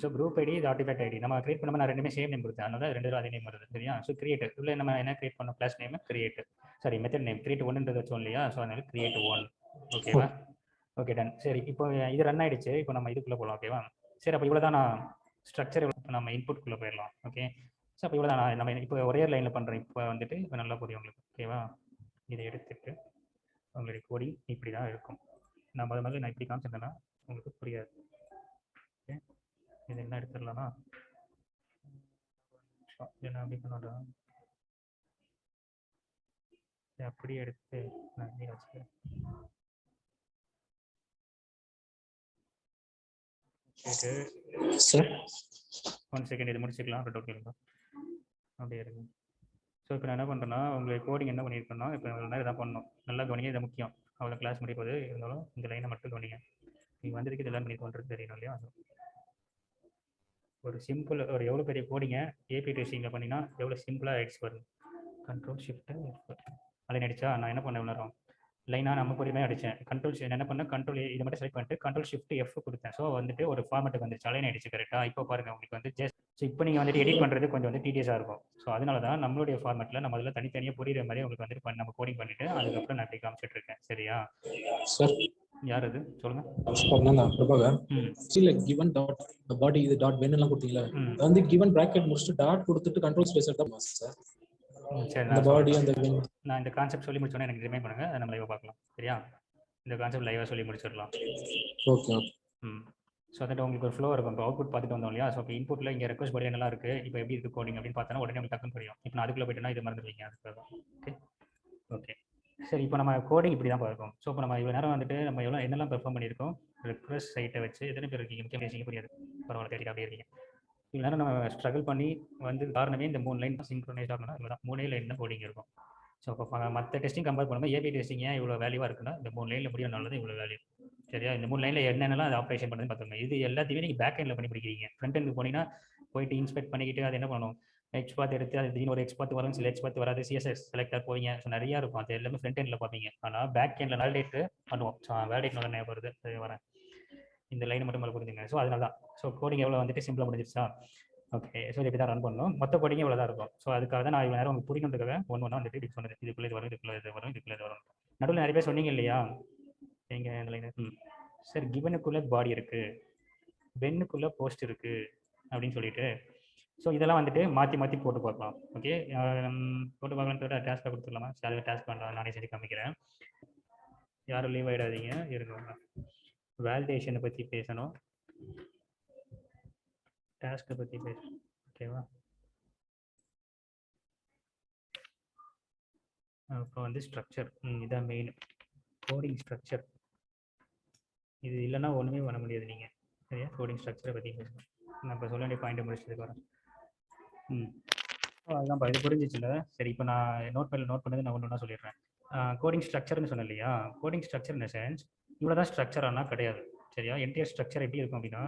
So group ID இது ஆர்டிஃபேக்ட் ஐடி நம்ம கிரியேட் பண்ணாமல் நான் 2மே சேம் நேம் கொடுத்தேன், அதனால 2 தடவை அதே நேம் வருது, சரியா? ஸோ கிரியேட் இல்லை நம்ம என்ன கிரியேட் பண்ணோம்? Class name create, sorry method name create 1ன்றது வச்சோம் இல்லையா? ஸோ அதனால கிரியேட் 1, ஓகேவா? Okay, done. சரி, இப்போ இது ரன் ஆயிடுச்சு. இப்போ நம்ம இதுக்குள்ளே போகலாம், ஓகேவா? சரி, அப்போ இவ்வளோ தான் நான் ஸ்ட்ரக்சர், நம்ம இன்புட்குள்ளே போயிடலாம், ஓகே? ஸோ அப்போ இவ்வளோ தான் நம்ம இப்போ ஒரே லைனில் பண்ணுறோம். இப்போ வந்துட்டு இப்போ நல்லா புரியும் உங்களுக்கு, ஓகேவா? இதை எடுத்துட்டு உங்களுடைய கோடிங் இப்படி தான் இருக்கும். நான் முதல்ல நான் இப்படி காமிச்சிருந்தேன்னா உங்களுக்கு புரியாது, ஓகே? இது என்ன எடுத்துடலாம்னா என்ன அப்படி பண்ணோம்டா, அப்படியே எடுத்து நான் இங்கே வச்சுக்கிறேன். சார் 1 செகண்ட், இது முடிச்சுக்கலாம், டவுட் கேளுங்க, அப்படியே இருங்க. ஸோ இப்போ நான் என்ன பண்ணுறேன்னா உங்களுக்கு கோடிங் என்ன பண்ணியிருக்கேன்னா இப்போ நேரம் இதான் பண்ணணும், நல்லா கவனிங்க, இது முக்கியம். அவ்வளோ கிளாஸ் முடிப்பது இருந்தாலும் இந்த லைனை மட்டும் கவனிங்க. நீங்கள் வந்திருக்கு இதெல்லாம் பண்ணி பண்ணுறது தெரியணும் இல்லையா? ஒரு சிம்பிள் ஒரு எவ்வளோ பெரிய கோடிங்க ஏபி டெஸ்டிங்கில் பண்ணினா எவ்வளோ சிம்பிளாக ஆகிடுச்சு பாருங்க. கண்ட்ரோல் ஷிஃப்ட்டு அலைன் அடிச்சா நான் என்ன பண்ண விளாட்றோம் லைனாக நம்ம பொறுமையாக அடித்தேன். கண்ட்ரோல் என்ன பண்ணேன், கண்ட்ரோல் இதை மட்டும் செலக்ட் பண்ணிட்டு கண்ட்ரோல் ஷிஃப்ட் எஃப் கொடுத்தேன். ஸோ வந்துட்டு ஒரு ஃபார்மேட்டுக்கு வந்துச்சு, அலைன் ஆயிடுச்சு, கரெக்டாக? இப்போ பாருங்கள் உங்களுக்கு வந்து ஜஸ்ட் ஸோ இப்போ நீங்கள் வந்துட்டு எடிட் பண்ணுறது கொஞ்சம் வந்து டீடியஸாக இருக்கும். ஸோ அதனால தான் நம்மளுடைய ஃபார்மேட்டில் நம்ம அதில் தனித்தனியாக புரியுற மாதிரி உங்களுக்கு வந்துட்டு நம்ம கோடிங் பண்ணிவிட்டு அதுக்கப்புறம் நான் அப்படி காமிச்சிட்டு இருக்கேன். சரியா சார்? யார் அது சொல்லுங்க. Prabhakar. given dot the body இது டாட் வென் எல்லாம் கொடுத்தீங்களா, அது வந்து given bracket முடிச்சுட்டு டாட் கொடுத்துட்டு கண்ட்ரோல் ஸ்பேஸ் எடுத்தா சார். சரி, அந்த பாடி அந்த நான் இந்த கான்செப்ட் சொல்லி முடிச்சோன்னே எனக்கு ரிமைண்ட் பண்ணுங்க, அதை நம்ம லைவாக பார்க்கலாம். சரியா, இந்த கான்செப்ட் லைவாக சொல்லி முடிச்சிடலாம். Okay okay. ஸோ அதோட உங்களுக்கு ஒரு ஃப்ளோ இருக்கும். இப்போ அவுட்புட் பார்த்துட்டு வந்தோம் இல்லையா? ஸோ இப்போ இன்புட்டில் இங்கே ரெக்வஸ்ட் பாடி என்னெல்லாம் இருக்குது, இப்போ எப்படி இருக்குது கோடிங் அப்படின்னு பார்த்தோன்னா உடனே உங்களுக்கு டக்குன்னு புரியும். இப்போ நான் அதுக்குள்ளே போயிட்டேன்னா இது மறந்துடுவீங்க. அதுக்காக தான். ஓகே ஓகே சரி, இப்போ நம்ம கோடிங் இப்படி தான் பார்க்கும். ஸோ இப்போ நம்ம இவ்வளோ நேரம் வந்துட்டு நம்ம எவ்வளோ என்னெல்லாம் பெர்ஃபார்ம் பண்ணியிருக்கோம், ரெக்வஸ்ட் சைட்டை வச்சு எத்தனை பேர் இருக்கீங்க, முக்கியம் பேசிங்க புரியாது, பரவாயில்ல தேடி அப்படியே இருக்கீங்க. இவ்வளோ நேரம் நம்ம ஸ்ட்ரகிள் பண்ணி வந்து காரணமே இந்த 3 லைன் சிங்க்ரோனைஸ் ஆகணும்னா இவ்வளோ தான் 3 லைன் தான் கோடிங் இருக்கும். ஸோ இப்போ மற்ற டெஸ்டிங் கம்பேர் பண்ணும்போது ஏபி டெஸ்டிங் ஏன் இவ்வளோ வேல்யூவாக இருக்குன்னா இந்த 3 லைனில் முடியனால இவ்வளோ வேல்யூ. சரியா, இந்த 3 லைனில் என்னென்னலாம் அது ஆப்ரேஷன் பண்ணுன்னு பார்த்துக்கோங்க. இது எல்லாத்தையுமே நீங்கள் பேக் எண்டில் பண்ணி பிடிக்கிறீங்க. ஃப்ரண்ட் எண்டுக்கு போனீங்கன்னா போயிட்டு இன்ஸ்பெக்ட் பண்ணிக்கிட்டு அது என்ன பண்ணணும், எக்ஸ்பாத் எடுத்து அது திடீர்னு ஒரு எக்ஸ்பாத் வரும், சில எக்ஸ்பாத் வராது, சிஎஸ்எஸ் செலக்டர் போவீங்க. ஸோ நிறையா இருக்கும். அது எல்லாமே ஃப்ரண்ட் எண்டில் பார்ப்பீங்க. ஆனால் பேக் எண்டில் வேலிடேட் பண்ணுவோம். ஸோ வேலிடேட் நல்லா ஞாபகம் வருது, அது வரேன். இந்த லைன் மட்டும் மேலே புரிஞ்சுங்க. ஸோ அதனால தான். ஸோ கோடிங் எவ்வளோ வந்துட்டு சிம்பிளாக முடிஞ்சிருச்சா? ஓகே, ஸோ இப்படி தான் ரன் பண்ணணும். மொத்த கோடிங் இவ்வளோ தான் இருக்கும். ஸோ அதுக்காக தான் நான் இவ்வளோ நேரம் உங்களுக்கு புரியணுன்றதுக்காக ஒன்று வந்துட்டு இப்படி சொன்னது. இதுக்குள்ளே இது வரும், இதுக்குள்ளே இது வரும், இதுக்குள்ளே இது வரும். நடுவில் நிறைய பேர் சொன்னீங்க இல்லையா, எங்கள் இந்த லைன் சார் கிவனுக்குள்ளே பாடி இருக்குது, வென்னுக்குள்ளே போஸ்ட் இருக்குது அப்படின்னு சொல்லிட்டு. ஸோ இதெல்லாம் வந்துட்டு மாற்றி மாற்றி போட்டு பார்க்கலாம். ஓகே, போட்டு பார்க்கலான்னு டாஸ்க்காக கொடுத்துடலாமா? சரி, டாஸ்க் பண்ணுறேன், நானே செஞ்சு காமிக்கிறேன். யாரும் லீவ் ஆகிடாதீங்க, இருங்க. வேலிடேஷனை பற்றி பேசணும், டாஸ்க்கை பற்றி பேசணும். ஓகேவா, அப்போ வந்து ஸ்ட்ரக்சர் இதான் மெயின் கோடிங் ஸ்ட்ரக்சர். இது இல்லைன்னா ஒன்றுமே பண்ண முடியாது நீங்கள். சரியா, கோடிங் ஸ்ட்ரக்சரை பற்றி பேசணும். நான் இப்போ சொல்ல வேண்டிய பாயிண்ட்டை முடிச்சதுக்கு வரேன். அதுதான்ப்பா, இது புரிஞ்சிச்சுல. சரி, இப்போ நான் நோட் பண்ணது நான் ஒன்று சொல்லிடுறேன். கோடிங் ஸ்ட்ரக்சர்னு சொன்னேன் இல்லையா? கோடிங் ஸ்ட்ரக்சர் இன் சென்ஸ் இவ்வளோ தான் ஸ்ட்ரக்சர் ஆனால் கிடையாது. சரியா, என்டையர் ஸ்ட்ரக்சர் எப்படி இருக்கும் அப்படின்னா,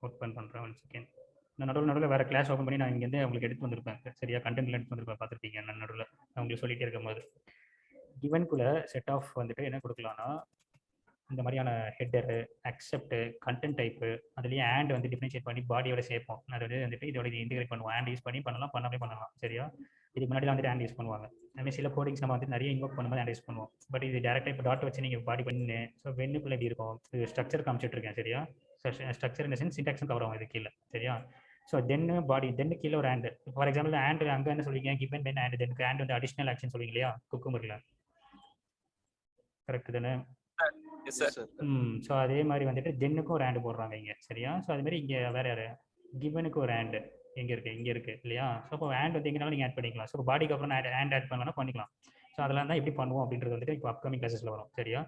ஓப்பன் பண்ணுறேன் 1 செகண்ட். நான் நடுவில் வேறு கிளாஸ் ஓப்பன் பண்ணி நான் இங்கேருந்து உங்களுக்கு எடுத்து வந்திருப்பேன். சரியா, கண்டென்ட்ல எடுத்து வந்திருப்பேன், பார்த்துருப்பீங்க. நான் நடுவில் நான் உங்களுக்கு சொல்லிகிட்டே இருக்கும்போது கிவனுக்குள்ளே செட் ஆஃப் வந்துட்டு என்ன கொடுக்கலான்னா, இந்த மாதிரியான ஹெட்டரு, அக்செப்ட், கண்டென்ட் டைப்பு, அதுலேயே ஆண்ட் வந்து டிஃபரன்ஷியேட் பண்ணி பாடியோட சேர்ப்போம். அது வந்துட்டு இதோட இன்டிகிரேட் பண்ணுவோம். ஆண்ட் யூஸ் பண்ணி பண்ணலாம், பண்ணலாம். சரியா, இதுக்கு முன்னாடி வந்துட்டு ஆண்ட் யூஸ் பண்ணுவாங்க. அதுமாதிரி சில கோடிங்ஸ் நம்ம வந்து நிறைய இன்வோக் பண்ணும்போது ஆண்ட் யூஸ் பண்ணுவோம். பட் இது டேரெக்டாக இப்போ டாட் வச்சு நீங்கள் பாடி பண்ணு. ஸோ வென்னுக்குள்ளே எப்படி இருக்கும், இது ஸ்ட்ரக்சர் காமிச்சிட்டு இருக்கேன். சரியா, ஸ்ட்ரக்சர் இந்த சென்ஸ் சின்டாக்ஸும் கவர் ஆகும் இது கீழே. சரியா, ஸோ தென்னு பாடி, தென்னு கீழே ஒரு ஆண்ட். ஃபார் எக்ஸாம்பிள் ஆண்ட் அங்கே என்ன சொல்லுவீங்க, கிவன் வென் ஆண்ட், தென்னுக்கு ஆண்ட் வந்து அடிஷனல் ஆக்ஷன் சொல்லுவீங்க இல்லையா, குக்கும்பரில். கரெக்ட் தானே? ஸோ அதே மாதிரி வந்துட்டு தென்னுக்கும் ஒரு ஆண்டு போடுறாங்க இங்கே. சரியா, ஸோ அது மாதிரி இங்கே வேற யாரு, கிவனுக்கு ஒரு ஆண்டு இங்கே இருக்கு இல்லையா? ஸோ இப்போ ஆண்ட் வந்து எங்கேனாலும் நீங்கள் ஆட் பண்ணிக்கலாம். ஸோ பாடிக்கு அப்புறம் ஆண்ட் ஆட் பண்ணலாம் பண்ணிக்கலாம். ஸோ அதெல்லாம் தான் எப்படி பண்ணுவோம் அப்படின்றது வந்துட்டு இப்போ அப்கமிங் கிளாஸஸ்ல வரும். சரியா,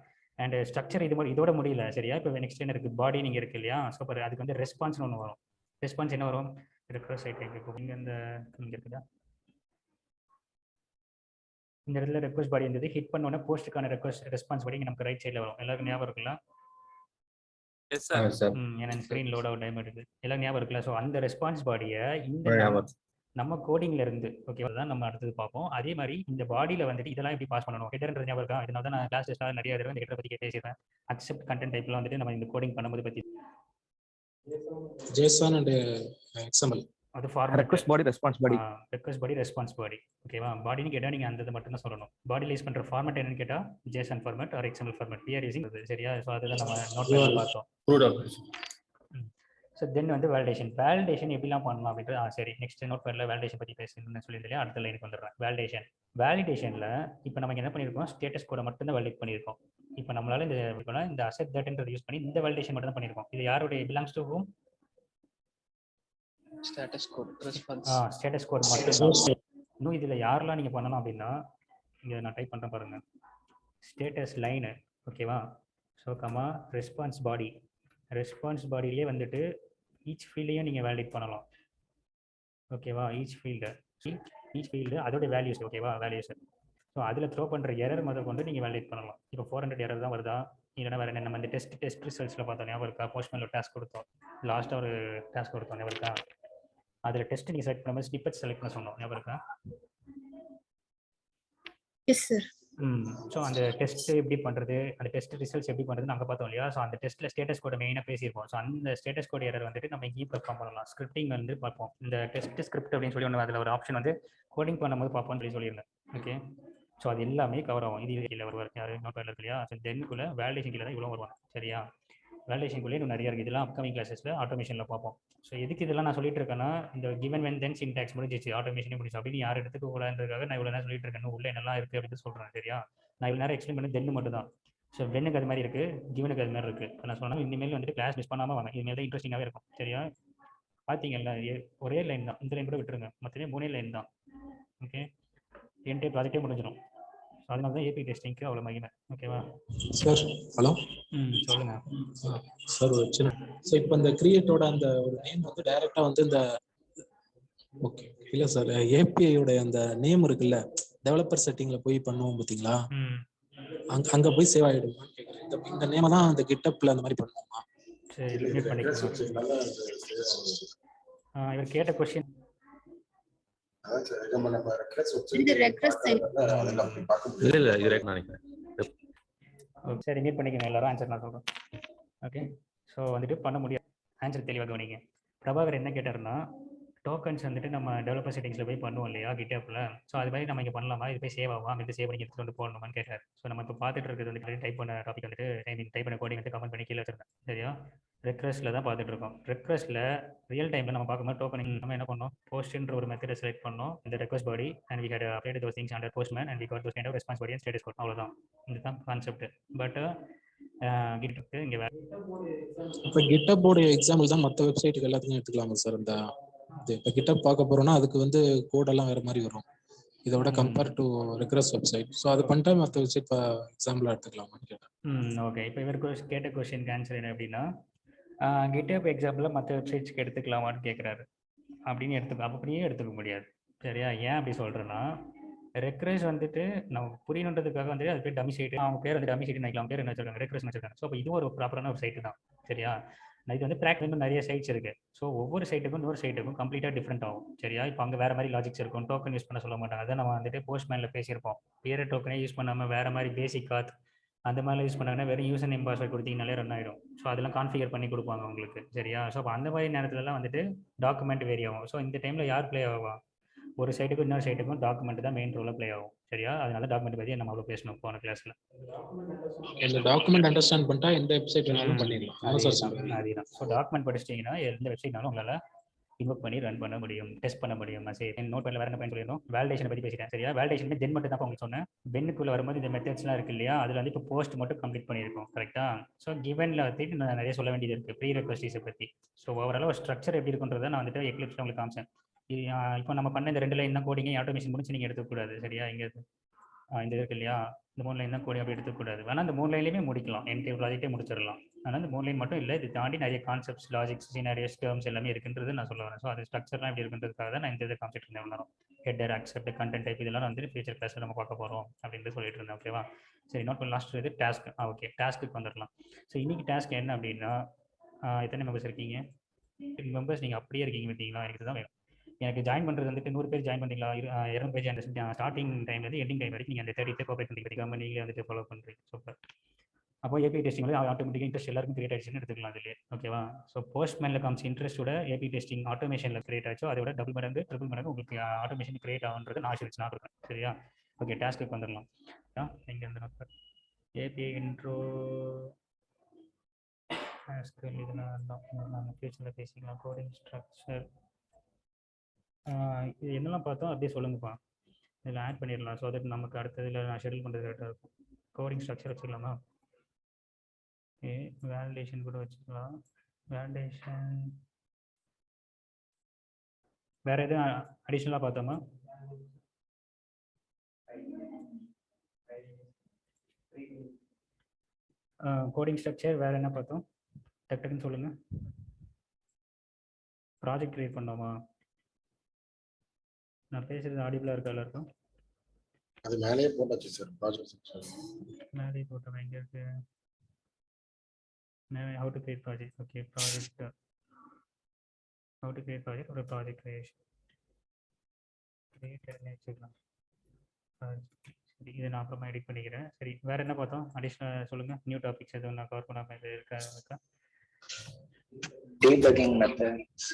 அண்ட் ஸ்ட்ரக்சர் இதோட முடியல. சரியா, இப்போ நெக்ஸ்ட் என்ன இருக்குது, பாடி நீங்கள் இருக்கு இல்லையா? ஸோ இப்போ அதுக்கு வந்து ரெஸ்பான்ஸ்னு ஒன்று வரும். ரெஸ்பான்ஸ் என்ன வரும், ரெக்வஸ்ட் சைட் இப்போ இங்கே இங்கே இருக்குதா, இந்த இடத்துல ரெக்வஸ்ட் பாடி இருந்தது, ஹிட் பண்ணோன்னா போஸ்ட்டுக்கான ரெஸ்பான்ஸ் பாடி நமக்கு ரைட் சைடில் வரும். எல்லாருக்கும் ஞாபகம் இருக்குல்ல? ஏன்னா ஸ்க்ரீன் லோட் அவுட் டைம் எடுக்குது, எல்லாம் ஞாபகம் இருக்குல்ல? ஸோ அந்த ரெஸ்பான்ஸ் பாடியை இந்த நம்ம கோடிங்ல இருந்து ஓகேவா தான் நம்ம அடுத்தது பார்ப்போம். அதே மாதிரி இந்த பாடியில வந்துட்டு இதெல்லாம் எப்படி பாஸ் பண்ணணும், ஹெட்டர்ன்றது ஞாபகம் இருக்கா? இதனால தான் நான் கிளாஸ் டெஸ்ட்ல நிறைய தடவை இந்த ஹெட்டரை பற்றி பேசிடுறேன். அக்செப்ட் கண்டென்ட் டைப்ல வந்துட்டு நம்ம இந்த கோடிங் பண்ணும்போது பற்றி JSON and XML. அது ஃபார்மேட் ரெக்வெஸ்ட் பாடி ரெஸ்பான்ஸ் பாடி ஓகேவா? பாடின்னு கேட்டால் நீங்கள் அந்த மட்டும் தான் சொல்லணும். பாடியில் யூஸ் பண்ணுற ஃபார்மேட் என்னன்னு கேட்டால் JSON format or XML format we are using. சரியா, ஸோ அதுதான் நம்ம நோட் பண்ணி பார்த்தோம். ஸோ தென் வந்து வேலிடேஷன் எப்படிலாம் பண்ணலாம் அப்படின்றது சரி, நெக்ஸ்ட் நோட் பேடில் வேலிடேஷன் பற்றி பேசணும்னு சொல்லியிருந்தேன். அடுத்த லைனுக்கு வந்துடுறேன். வேலிடேஷனில் இப்போ நம்ம என்ன பண்ணியிருக்கோம், ஸ்டேட்டஸ் கோடை மட்டும் தான் வேலிடேட் பண்ணியிருக்கோம். இப்போ நம்மளால இந்த அசெட் தட்ன்றது யூஸ் பண்ணி இந்த வேலிடேஷன் மட்டும் தான் பண்ணியிருக்கோம். இது யாருடைய belongs to whom? Status code response. Status code மட்டும். இன்னும் இதில் யாரெல்லாம் நீங்கள் பண்ணலாம் அப்படின்னா, இங்கே நான் டைப் பண்ணுறேன் பாருங்கள், ஸ்டேட்டஸ் லைனு ஓகேவா? ஸோ ரெஸ்பான்ஸ் பாடியிலே வந்துட்டு ஈச் ஃபீல்டையும் நீங்கள் வேலிடேட் பண்ணலாம். ஓகேவா, ஈச் ஃபீல்டு அதோட வேல்யூஸ். ஓகேவா, வேல்யூஸ். ஸோ அதில் த்ரோ பண்ணுற எரர் கொண்டு நீங்கள் வேலிடேட் பண்ணலாம். இப்போ 400 எரர் தான் வருதா, இல்லைன்னா வேறு என்ன? நம்ம இந்த டெஸ்ட் ரிசல்ட்ஸில் பார்த்தோம் ஞாபகம் இருக்கா? போஸ்ட்மேனில் டாஸ்க் கொடுத்தோம், லாஸ்ட்டாக ஒரு டாஸ்க் கொடுத்தோம் ஞாபகம் இருக்கா? அதில் டெஸ்ட் நீங்கள் செலக்ட் பண்ணும்போது ஸ்னிப்பெட் செலக்ட் பண்ண சொன்னோம் ஞாபகம் இருக்கா? Yes sir. ஸோ அந்த டெஸ்ட் எப்படி பண்ணுறது, அந்த டெஸ்ட் ரிசல்ட்ஸ் எப்படி பண்ணுறதுன்னு அங்கே பார்த்தோம் இல்லையா? ஸோ அந்த டெஸ்ட்டில் ஸ்டேட்டஸ் கோடை மெயினாக பேசியிருப்போம். ஸோ அந்த ஸ்டேட்டஸ் கோட் எரர் வந்துட்டு நம்ம இங்கேயும் பெர்ஃபார்ம் பண்ணலாம். ஸ்கிரிப்டிங் வந்து பார்ப்போம். இந்த டெஸ்ட் ஸ்கிரிப்ட் அப்படின்னு சொல்லி ஒன்று அதில் ஒரு ஆப்ஷன் வந்து கோடிங் பண்ணும்போது பார்ப்போம்னு சொல்லி சொல்லியிருந்தேன். ஓகே, ஸோ அது எல்லாமே கவர் ஆகும். இது கீழே வருவார் யார் நோட் இருக்கு இல்லையா? ஸோ தென்னுக்குள்ளே வேலிடேஷன் கீழே தான் இவ்வளோ வருவாங்க. சரியா? வேலிடேஷனுக்குள்ளே இன்னும் நிறைய இருக்குது. இதெல்லாம் அப்கமிங் கிளாஸஸில் ஆட்டோமேஷனில் பார்ப்போம். ஸோ எதுக்கு இதெல்லாம் நான் சொல்லிட்டு இருக்கேன்னா, இந்த கிவன் வென் தென் சின்டாக்ஸ் முடிஞ்சிச்சு, ஆட்டோமேஷனே முடிச்சு அப்படின்னு யார் எடுத்துக்க கூடாதுன்றதுக்காக நான் இவ்வளோ நேரம் சொல்லிட்டு இருக்கேன். உள்ள என்னெல்லாம் இருக்குது அப்படின்னு சொல்கிறேன். சரியா? நான் இவ்வளோ நேரம் எக்ஸ்பிளைன் பண்ணி தென்னு மட்டும் தான். ஸோ வென்னுக்கு அது மாதிரி இருக்குது, கிவனுக்கு அது மாதிரி இருக்குது. நான் சொன்னால் இனிமேல் வந்துட்டு கிளாஸ் மிஸ் பண்ணாமல் வாங்க. இனிமேல் தான் இன்ட்ரெஸ்டிங்காகவே இருக்கும். சரியா? பார்த்தீங்கல்ல, ஒரே லைன் தான். இந்த லைன் கூட விட்டுருங்க, மற்றவே 3 லைன் தான். ஓகே, என்டே ப்ராஜெக்டே முடிஞ்சிடும். ஸோ அதனால தான் ஏபி டெஸ்டிங்க்கு அவ்வளோ மகிமை. ஓகேவா சார்? ஹலோ, சொல்லுங்க சார். ஒரு சின்ன ஸோ இப்போ இந்த கிரியேட்டோட அந்த ஒரு நேம் வந்து டைரக்டா வந்து இந்த ஓகே இல்லை சார், ஏபிஐயோட அந்த நேம் இருக்குல்ல, டெவலப்பர் செட்டிங்ல போய் பண்ணுவோம் பார்த்தீங்களா? அங்க போய் சேவ் ஆயிடுமான்னு கேட்குறேன். இந்த நேம் தான் அந்த கிட்டப்ல அந்த மாதிரி பண்ணுவோமா? சரி, மியூட் பண்ணிக்கலாம். இவர் கேட்ட கொஸ்டின் சரி, மீட் பண்ணிக்கோங்க எல்லாரும். ஆன்சர் நான் சொல்கிறேன். ஓகே, ஸோ வந்துட்டு பண்ண முடியாது. ஆன்சர் தெளிவாக கவனிங்க. பிரபாகர் என்ன கேட்டாருன்னா, டோக்கன்ஸ் வந்துட்டு நம்ம டெவலப்பர் செட்டிங்ஸில் போய் பண்ணுவோம் இல்லையா கிட்டப்பில். ஸோ அது மாதிரி நம்ம இங்கே பண்ணலாமா, இது போய் சேவ் ஆகும், இது சேவ் பண்ணி எடுத்துகிட்டு வந்து போடணுமான்னு கேட்டார். ஸோ நம்ம இப்போ பார்த்துட்டு இருக்கிறது வந்துட்டு டைப் பண்ண டாபிக் வந்துட்டு டைப் பண்ண கோடிங் வந்து கமெண்ட் பண்ணி கீழே வச்சிருந்தேன். சரியா? ரெக்வெஸ்ட்டில் தான் பார்த்துட்டு இருக்கோம். ரெக்வெஸ்ட்டில் ரியல் டைமில் நம்ம பார்க்கும்போது டோக்கனிங் நம்ம என்ன பண்ணோம், போஸ்ட்ன்ற ஒரு மெத்தடை செலக்ட் பண்ணோம். இந்த request body and we had update those things under Postman and we got those kind of response body and status code. அவ்வளோதான், இதுதான் கான்செப்ட். பட் கிட்டப் இங்கே வேறு. இப்போ கிட்டப்போட எக்ஸாம்பிள் தான் மற்ற வெப்சைட்டுக்கு எல்லாத்துக்கும் எடுத்துக்கலாமா சார்? இந்த இப்போ கிட்டப் பார்க்க போறோம்னா அதுக்கு வந்து கோடெல்லாம் வேற மாதிரி வரும் இதோட கம்பேர் டு ரெக்ரஸ் வெப்சைட். ஸோ அது பண்ணிட்டா மற்ற வெப்சைட் எக்ஸாம்பிளாக எடுத்துக்கலாமான்னு கேட்டேன். ஓகே, இப்போ இவர் கேட்ட கொஸ்டினுக்கு ஆன்சர் என்ன அப்படின்னா, கிட்டப் எக்ஸாம்பிளில் மற்ற வெப்சைட்ஸ்க்கு எடுத்துக்கலாமான்னு கேட்குறாரு. அப்படின்னு அப்படியே எடுத்துக்க முடியாது. சரியா? ஏன் அப்படி சொல்கிறேன்னா, ரெக்ரஸ் வந்துட்டு நம்ம புரியணுன்றதுக்காக வந்துட்டு அது பேர் டமி சைட்டு, அவங்க பேர் வந்து டமி சைட்டு நினைக்கலாம், அவங்க பேர் என்ன வச்சிருக்காங்க, ரெக்ரஸ் வச்சிருக்காங்க. ஸோ அப்போ இது ஒரு ப்ராப்பரான ஒரு சைட்டு தான். சரியா? இது வந்து ட்ராக் வந்து நிறைய சைட்ஸ் இருக்குது. ஸோ ஒவ்வொரு சைட்டுக்கும் இன்னொரு சைட்டுக்கும் கம்ப்ளீட்டாக டிஃப்ரெண்ட் ஆகும். சரியா? இப்போ அங்கே வேறு மாதிரி லாஜிக்ஸ் இருக்கும், டோக்கன் யூஸ் பண்ண சொல்ல மாட்டாங்க. அதை நம்ம வந்துட்டு போஸ்ட்மேனில் பேசியிருப்போம். பேர் டோக்கனே யூஸ் பண்ணாமல் வேறு மாதிரி பேசிக் காத் அந்த மாதிரிலாம் யூஸ் பண்ணாங்கன்னா வெறும் யூசர் நேம் பாஸ்வேர்ட் கொடுத்தீங்கனாலே ரன் ஆகிடும். ஸோ அதெல்லாம் கான்ஃபிகர் பண்ணி கொடுப்பாங்க உங்களுக்கு. சரியா? ஸோ அப்போ அந்த மாதிரி நேரத்துலலாம் வந்துட்டு டாக்குமெண்ட் வேரி ஆகும். ஸோ இந்த டைமில் யார் ப்ளே ஆகும், ஒரு சைட்டுக்கும் இன்னொரு சைட்டுக்கும் டாக்குமெண்ட் தான் மெயின் ரோலில் ப்ளே ஆகும். சரியா? அதனால டாக்குமெண்ட் பற்றி நம்ம அவ்வளோ பேசணும் போன கிளாஸில். இந்த டாக்குமெண்ட் அண்டர்ஸ்டாண்ட் பண்ணிட்டா எந்த வெப்சைட் வேணாலும் பண்ணிடலாம். அதுதான். ஸோ டாக்குமெண்ட் படிச்சிட்டிங்கன்னா எந்த வெப்சைட்னாலும் உங்களால் இன்வொக் பண்ணி ரன் பண்ண முடியும், டெஸ்ட் பண்ண முடியும். சரி, நோட் பண்ணல வேறு என்ன பண்ணி சொல்லிடணும், வேலிடேஷனை பற்றி பேசிட்டேன். சரியா? வேலிடேஷன் தென் மட்டும் தான் உங்களுக்கு சொன்னேன். வென்னுக்குள்ளே வரும்போது இந்த மெத்தட்ஸ்லாம் இருக்குது இல்லையா, அதில் வந்து இப்போ போஸ்ட் மட்டும் கம்ப்ளீட் பண்ணியிருக்கோம். கரெக்டாக? ஸோ கிவனில் வந்துட்டு நான் நிறைய சொல்ல வேண்டியது இருக்குது ப்ரீ ரெக்வெஸ்ட்டை பற்றி. ஸோ ஓவரால் ஒரு ஸ்ட்ரக்சர் எப்படி இருக்குன்றதை நான் வந்துட்டு எக்லிப்ஸில் உங்களுக்கு காமிச்சேன். இப்போ நம்ம பண்ண இந்த 2 லைன் தான் கோடிங்க, ஆட்டோமேஷன் முடிச்சு நீங்கள் எடுத்துக்கூடாது. சரியா? இங்கே இந்த இருக்கு இல்லையா, இந்த 3 லைன் தான் கோடிங் அப்படி எடுத்துக்கூடாது. வேணால் இந்த 3 லைன்லேயுமே முடிக்கலாம், என்டையர் ப்ராஜெக்டே முடிச்சிடலாம். ஆனால் இந்த 3 லைன் மட்டும் இல்லை, இது தாண்டி நிறைய கான்செப்ட்ஸ், லாஜிக்ஸ், சினாரியோஸ், டேர்ம்ஸ் எல்லாமே இருக்குன்றது நான் சொல்ல வரேன். ஸோ அது ஸ்ட்ரக்சர்லாம் எப்படி இருக்குன்றதுக்காக தான் நான் இந்த இதை காமிச்சிட்டு இருந்தேன். நேரம் ஹெட்டர், அக்செப்ட், கண்டென்ட் டைப் இதெல்லாம் வந்து ஃபியூச்சர் கிளாஸில் நம்ம பார்க்க போகிறோம் அப்படின்ட்டு சொல்லிட்டு இருந்தேன். ஓகேவா? சரி, நோட் பண்ணி லாஸ்ட் இது டாஸ்க். ஓகே, டாஸ்க்கு வந்துடலாம். ஸோ இன்றைக்கி டாஸ்க் என்ன அப்படின்னா, எத்தனை மெம்பர்ஸ் இருக்கீங்க? 10 மெம்பர்ஸ் நீங்கள் அப்படியே இருக்கீங்க பார்த்தீங்களா? எனக்கு தான் வேணும். எனக்கு ஜாயின் பண்ணுறது வந்துட்டு 100 பேர் ஜாயின் பண்ணிங்களா, 200 பேர் அந்த ஸ்டார்டிங் டைம்லேருந்து எண்டிங் டைம் வரைக்கும் நீங்கள் அந்த 30 பேர் கோஆப்ரேட் பண்ணிக்கிறீங்க, நீங்களே வந்துட்டு ஃபாலோ பண்ணுறீங்க. சூப்பர். அப்போ ஏபி டெஸ்டிங் ஆட்டோமேட்டிக்காக இன்ட்ரெஸ்ட் எல்லாருக்கும் கிரியேட் ஆயிடுச்சுன்னு எடுத்துக்கலாம் அதுலேயே. ஓகேவா? ஸோ போஸ்ட்மேனில் காமிச்ச இன்ட்ரெஸ்ட்டோட ஏபி டெஸ்டிங் ஆட்டோமேஷனில் கிரியேட் ஆச்சோ அதோட டபுள் மடங்கு ட்ரிபிள் மடங்கு உங்களுக்கு ஆட்டோமேஷன் கிரியேட் ஆகுன்றது நான் ஆசிரிச்சு நான் இருக்கேன். சரியா? ஓகே, டாஸ்க்கு வந்துடலாம். இங்கே இந்த நம்பர் ஏபிஐ இன்ட்ரோ டாஸ்க்கு இதெல்லாம் நம்ம ஃபியூச்சரில் பேசிக்கலாம். கோடிங் ஸ்ட்ரக்சர் இது என்னெல்லாம் பார்த்தோம் அப்படியே சொல்லுங்கப்பா. இதில் ஆட் பண்ணிடலாம். ஸோ அதுக்கு நமக்கு அடுத்ததில் நான் ஷெடியூல் பண்ணுறது கரெக்டாக இருக்கும். கோடிங் ஸ்ட்ரக்சர் வச்சுக்கலாமா? ஓகே, வேலிடேஷன் கூட வச்சுக்கலாம். வேலிடேஷன் வேறு எதுவும் அடிஷ்னலாக பார்த்தோமா? கோடிங் ஸ்ட்ரக்சர் வேறு என்ன பார்த்தோம்? டக்குன்னு சொல்லுங்கள். ப்ராஜெக்ட் கிரியேட் பண்ணோமா? நான் பேசுகிறது ஆடிபிளாக இருக்கா எல்லாருக்கும்? அது மேலேயே போட்டாச்சு சார். ப்ராஜெக்ட் செக்ஷன் மேலேயே போட்டோம். எங்கே இருக்கு? how to create project. Okay, project how to create project or project creation create and வச்சுக்கலாம். சரி, இதை நான் அப்புறமா எடிட் பண்ணிக்கிறேன். சரி, வேற என்ன பார்த்தோம்? அடிஷ்னல் சொல்லுங்க. நியூ டாபிக்ஸ் எதுவும் நான் கவர் பண்ணாமல் இது இருக்கா? debugging methods.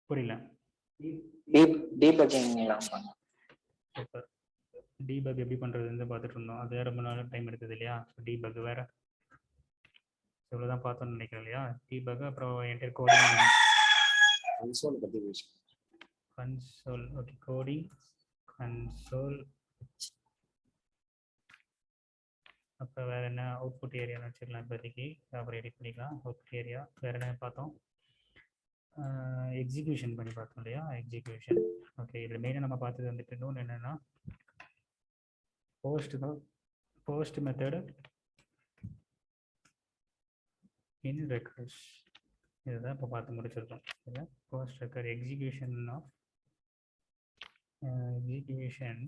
புரியல. Debugging இல்லாம சூப்பர். டீபக் எப்படி பண்ணுறதுன்னு பார்த்துட்டு இருந்தோம். அது ரொம்ப நாள் டைம் எடுத்தது இல்லையா? டீபக் வேற இவ்வளோதான் பார்த்தோம்னு நினைக்கிறேன் இல்லையா? டீபக் அப்புறம் என்டையர் கோடிங் கன்சோல் பத்தி பேசுவோம். கன்சோல். Okay, coding console. அப்புறம் வேற என்ன? அவுட்புட் ஏரியான்னு வச்சுக்கலாம் இப்போதைக்கு. அப்புறம் எடிட் பண்ணிக்கலாம் அவுட்புட் ஏரியா. வேற என்ன பார்த்தோம்? எக்ஸிக்யூஷன் பண்ணி பார்த்தோம் இல்லையா? எக்ஸிக்யூஷன். ஓகே, இதில் மெயினாக நம்ம பார்த்தது வந்துட்டு இன்னொன்று என்னென்னா போஸ்ட் மெத்தடு இன் ரெக்வெஸ்ட். இதுதான் இப்போ பார்த்து முடிச்சிருக்கோம். இல்லை, post recur execution of execution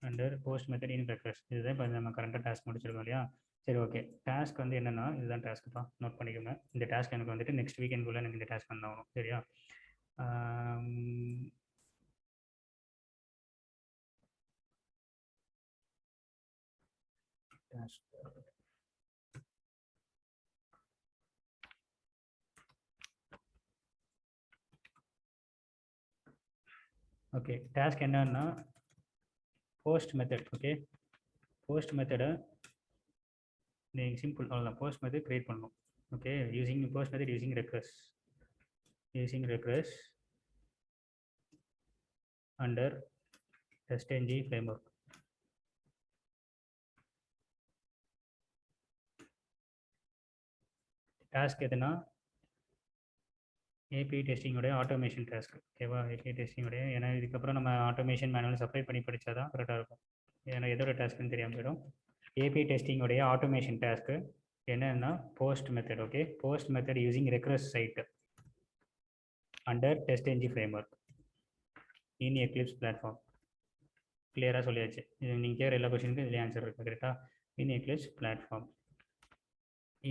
under post method in request. இதுதான் இப்போ நம்ம கரண்ட்டாக டாஸ்க் முடிச்சிருக்கோம் இல்லையா? சரி, ஓகே. டாஸ்க் வந்து என்னென்னா இதுதான் டாஸ்க்கு தான், நோட் பண்ணிக்கோங்க. இந்த டாஸ்க் எனக்கு வந்துட்டு நெக்ஸ்ட் வீக்கெண்டுக்குள்ளே எனக்கு இந்த டாஸ்க் பண்ணாகணும். சரியா? Task okay. டாஸ்க் என்னன்னா போஸ்ட் மெத்தட். ஓகே, போஸ்ட் மெத்தடை நீங்கள் சிம்பிள் அவ்வளோதான். போஸ்ட் மெத்தட் கிரியேட் பண்ணணும். Okay, using post method using request under TestNG framework. Task எதுனா ஏபிஐ டெஸ்டிங்கோடைய ஆட்டோமேஷன் டாஸ்க். ஓகேவா? ஏபிஐ டெஸ்டிங்கோடைய, ஏன்னா இதுக்கப்புறம் நம்ம ஆட்டோமேஷன் மேனுவல் செப்பரேட் பண்ணி படித்தா தான் கரெக்டாக இருக்கும். ஏன்னா எதோட டாஸ்க்குன்னு தெரியாமல் போயிடும். ஏபிஐ டெஸ்டிங்கோடைய ஆட்டோமேஷன் டாஸ்க்கு என்னன்னா post method. Okay, post method using request site under TestNG framework in Eclipse platform. கிளியராக சொல்லியாச்சு. இது நீங்கள் கேட்குற எல்லா கொஸ்டினுக்கும் இதில் ஆன்சர் இருக்குது. கரெக்டாக? இன் எக்லிப்ஸ் பிளாட்ஃபார்ம்.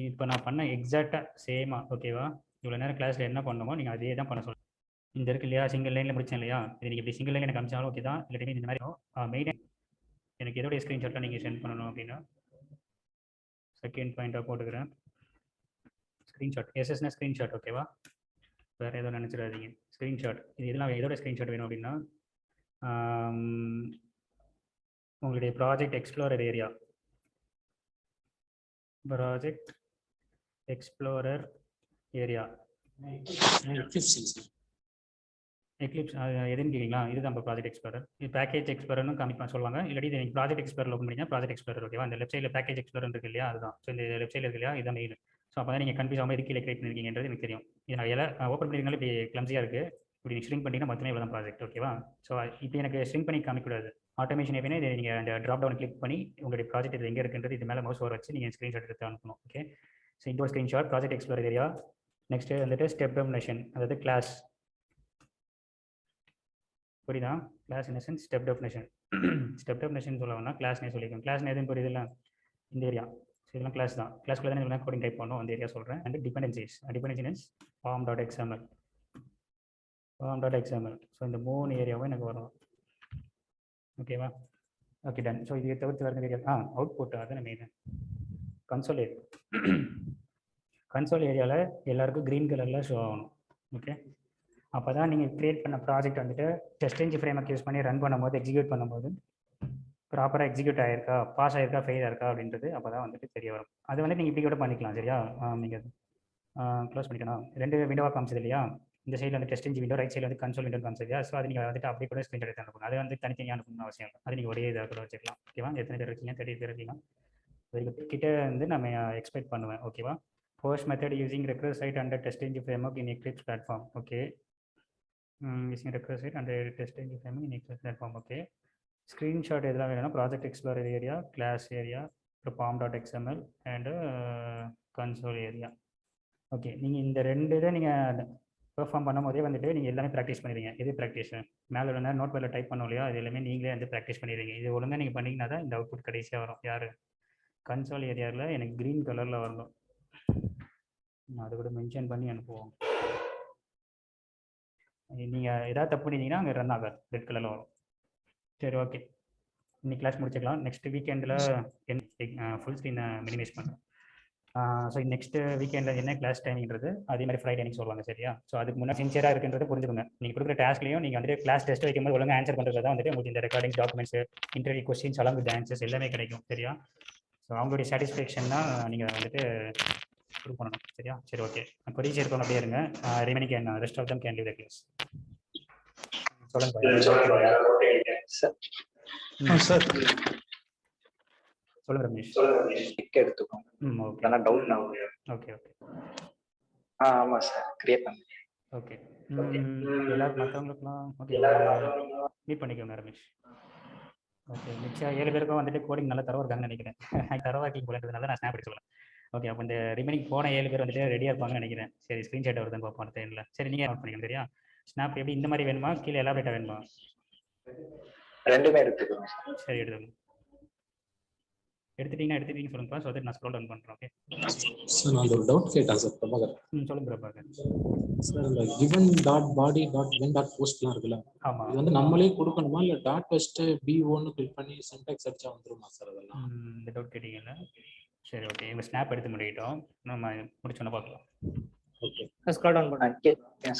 இப்போ நான் பண்ண எக்ஸாக்டாக சேமாக. ஓகேவா? இவ்வளோ நேரம் கிளாஸில் என்ன பண்ணணுமோ நீங்கள் அதே தான் பண்ண சொல்லுங்கள். இந்த இருக்கு இல்லையா, சிங்கிள் லைனில் முடிச்சேன் இல்லையா? இது நீங்கள் இப்படி சிங்கிள் லைன் எனக்கு அமிச்சாலும் ஓகே தான். இல்லாட்டி இந்த மாதிரி மெயின் எனக்கு எதோடைய ஸ்க்ரீன்ஷாட்டாக நீங்கள் சென்ட் பண்ணணும் அப்படின்னா செகண்ட் பாயிண்ட்டாக போட்டுக்கிறேன். ஸ்க்ரீன்ஷாட். எஸ்எஸ்னா ஸ்க்ரீன்ஷாட். ஓகேவா? வேறு எதுவும் நினச்சிடாதீங்க. ஸ்க்ரீன்ஷாட். இது இதெல்லாம் எதோட ஸ்க்ரீன்ஷாட் வேணும் அப்படின்னா உங்களுடைய project explorer area. Project explorer area Eclipse எதுன்னு கேட்குறீங்களா? இதுதான் நம்ம ப்ராஜெக்ட் எக்ஸ்ப்ளோரர். இது பேக்கேஜ் எக்ஸ்ப்ளோரர்னு காமிப்பாங்க சொல்லுவாங்க. இல்லாட்டி இது நீங்கள் ப்ராஜெக்ட் எக்ஸ்ப்ளோரர் ஓப்பன் பண்ணிங்கன்னா ப்ராஜெக்ட் எக்ஸ்ப்ளோரர். ஓகேவா? இந்த லெஃப்ட் சைடில் பேக்கேஜ் எக்ஸ்ப்ளோரர் இருக்கு இல்லையா? அதுதான். ஸோ இந்த லெஃப்ட் சைடில் இருக்கு இல்லையா? இதுதான் மெயின். ஸோ அப்போ தான் நீங்கள் கன்ஃபியூஸ் ஆகாமல் எதுக்கு கிரியேட் பண்ணிருக்கீங்கன்றது எனக்கு தெரியும். இது நான் எல்லாம் ஓப்பன் பண்ணிருந்தாலும் இப்படி கிளம்ஸியாக இருக்குது. இப்படி நீங்கள் ஸ்ட்ரிங் பண்ணிங்கன்னா மொத்தமே இவ்வளோ தான் ப்ராஜெக்ட். ஓகேவா? ஸோ இப்போ எனக்கு ஸ்ட்ரிங் பண்ணி காமிக்கூடாது. ஆட்டோமேஷன் எப்படின்னா இது நீங்கள் அந்த ட்ராப் டவுன் கிளிக் பண்ணி உங்களுடைய ப்ராஜெக்ட் இது எங்கே இருக்குன்றது இது மேலே மவுஸ் ஓவர் வச்சு நீங்கள் ஸ்க்ரீன்ஷாட் எடுத்து அனுப்பணும். ஓகே, ஸோ இந்த ஒரு screenshot project explorer area. Next வந்துட்டு ஸ்டெப் டெஃபினேஷன், அதாவது கிளாஸ். புரியுதா? Class in sense step definition. Step definition சொல்லணும்னா கிளாஸ்னே சொல்லிக்கணும். கிளாஸ் எதுன்னு புரியுது இல்லை? இந்த ஏரியா. ஸோ இதெல்லாம் கிளாஸ் தான். கிளாஸ்க்குள்ள தான் இதெல்லாம் கோடிங் டைப் பண்ணணும். அந்த ஏரியா சொல்கிறேன். And dependencies. Dependency form.xml. So இந்த 3 ஏரியாவும் எனக்கு வரும். ஓகேவா? Okay, done. ஸோ இது தவிர்த்து வேறு ஏரியா அவுட்புட். அதுதான் மெயின். Console area. கன்சோல் ஏரியாவில் எல்லாருக்கும் க்ரீன் கலரில் ஷோ ஆகணும். ஓகே, அப்போ தான் நீங்கள் க்ரியேட் பண்ண ப்ராஜெக்ட் வந்துட்டு TestNG framework யூஸ் பண்ணி ரன் பண்ணும்போது எக்ஸிக்யூட் பண்ணும்போது ப்ராப்பராக எக்ஸிக்யூட் ஆகிருக்கா, பாஸ் ஆகிருக்கா, ஃபெயில் ஆயிருக்கா அப்படின்றது அப்போ தான் வந்துட்டு தெரிய வரும். அது வந்து நீங்கள் இப்படி கூட பண்ணிக்கலாம். சரியா? நீங்கள் க்ளோஸ் பண்ணிக்கணும். 2 விண்டோவாக காமிச்சது இல்லையா? இந்த சைடில் வந்து TestNG விண்டோ, ரைட் சைடில் வந்து கன்சோல் விண்டோ காமிச்சது. ஸோ அது நீங்கள் வந்துட்டு அப்படியே கூட ஸ்க்ரீன்ஷாட் எடுத்து அனுப்பணும். அது வந்து தனித்தனியாக அனுப்பணும்னு அவசியம் இல்லை. அது நீங்கள் ஒரே இதாக கூட வச்சுக்கலாம். ஓகேவா? எத்தனை பேர் இருக்கீங்க? 30 பேர் இருக்கீங்க. கிட்ட வந்து நம்ம எக்ஸ்பெக்ட் பண்ணுவேன். ஓகேவா? Post method using request site under TestNG framework in Eclipse platform. Okay, using request site and TestNG framework in Eclipse platform. Okay, screenshot எதெல்லாம் வேணும்னா project explorer area, class area, form.xml and console area. Okay, நீங்கள் இந்த 2 இதை நீங்கள் perform பண்ணும் போதே வந்துட்டு நீங்கள் எல்லாமே ப்ராக்டிஸ் பண்ணிடுங்க. இது ப்ராக்டிஸ் மேலே உள்ள நோட் பேடில் டைப் பண்ணோம் இல்லையா? இது எல்லாமே நீங்களே வந்து ப்ராக்டிஸ் பண்ணிடுங்க. இது ஒழுங்காக நீங்கள் பண்ணிங்கன்னா தான் இந்த அவுட்புட் கடைசியாக வரும். யார்? கன்சோல் ஏரியாவில் எனக்கு க்ரீன் கலரில் வரணும். நான் அதை கூட மென்ஷன் பண்ணி அனுப்புவோம். நீங்கள் ஏதாவது தப்பு பண்ணிங்கன்னா அங்கே ரன் ஆகாது, ரெட் கலரில் வரும். சரி, ஓகே. இன்னைக்கு கிளாஸ் முடிச்சுக்கலாம். நெக்ஸ்ட் வீக்கெண்டில் ஃபுல் ஸ்க்ரீனை மினிமைஸ் பண்ணுறேன். ஸோ நெக்ஸ்ட் வீக்கெண்டில் என்ன கிளாஸ் டைம்ன்றது அதே மாதிரி ஃப்ரைடே அன்னைக்கு சொல்லுவாங்க, சரியா? ஸோ அதுக்கு முன்னாடி சின்சியராக இருக்குன்றதை புரிஞ்சுக்கோங்க. நீங்கள் கொடுக்குற டாஸ்க்லையும் நீங்கள் வந்துட்டு கிளாஸ் டெஸ்ட் வைக்கும்போது ஒழுங்காக ஆன்சர் பண்ணுறது தான் வந்துட்டு உங்களுக்கு இந்த ரெக்கார்டிங் டாக்குமெண்ட்ஸ், இன்டர்வியூ கொஸ்டின்ஸ் எல்லாம் வித் ஆன்சர்ஸ் எல்லாமே கிடைக்கும், சரியா? ஸோ அவங்களுடைய சாட்டிஸ்ஃபேக்ஷன் தான் நீங்கள் வந்துட்டு ப்ரூவ் பண்ணணும், சரியா? சரி, ஓகே. கொரிஸ் இருக்கணும், அப்படியே இருங்க. Remaining can rest of them can leave the class. சொல்லுங்க சார். சொல்லுங்க ரமேஷ். ஸ்டிக் எடுத்துக்கோங்க. ஓகே. அதெல்லாம் டவுட் நான். Okay okay. ஆமாம் சார், கிரியேட் பண்ணுங்க. ஓகே. எல்லாரும் மற்றவங்களுக்குலாம் ஓகே மீட் பண்ணிக்கோங்க ரமேஷ். ஓகே. மிச்சம் 7 பேருக்கும் வந்துட்டு கோடிங் நல்லா தரவா இருக்காங்கன்னு நினைக்கிறேன். தரவாக்கி போலன்றதுனால நான் ஸ்னாப் எடுத்து சொல்லலாம். ஓகே. அப்போ இந்த ரிமைனிங் போன 7 பேர் வந்துட்டு ரெடியாக இருப்பாங்கன்னு நினைக்கிறேன். சரி, ஸ்க்ரீன்ஷாட் வருதுன்னு பார்ப்போம் டைமில். சரி, நீங்கள் நோட் பண்ணிக்கணும், சரியா? ஸ்னாப் எப்படி இந்த மாதிரி வேணுமா, கீழே எலாபரேட்டாக வேணுமா? ரெண்டுமே எடுத்துக்கோங்க. சரி, எடுத்துட்டீங்கன்னு சொல்லுங்கப்பா. ஸோ நான் ஸ்க்ரோல் டவுன் பண்ணுறேன். ஓகே சார், நான் ஒரு டவுட் கேட்டேன் சார் பிரபாகர். சொல்லுங்க பிரபாகர். சார், இந்த given dot body dot when dot போஸ்ட்லாம் இருக்குல்ல, ஆமாம், இது வந்து நம்மளே கொடுக்கணுமா இல்லை டாட் வெஸ்ட் B1 கிளிக் பண்ணி சின்டாக்ஸ் அடிச்சா வந்துருமா சார்? அதெல்லாம் இந்த டவுட் கேட்டீங்கல்ல. சரி, ஓகே. எங்கள் ஸ்னாப் எடுத்து முடிக்கிட்டோம், நம்ம முடிச்சோன்னு பார்க்கலாம். ஓகே. ஸ்க்ரால் டவுன் பண்ண.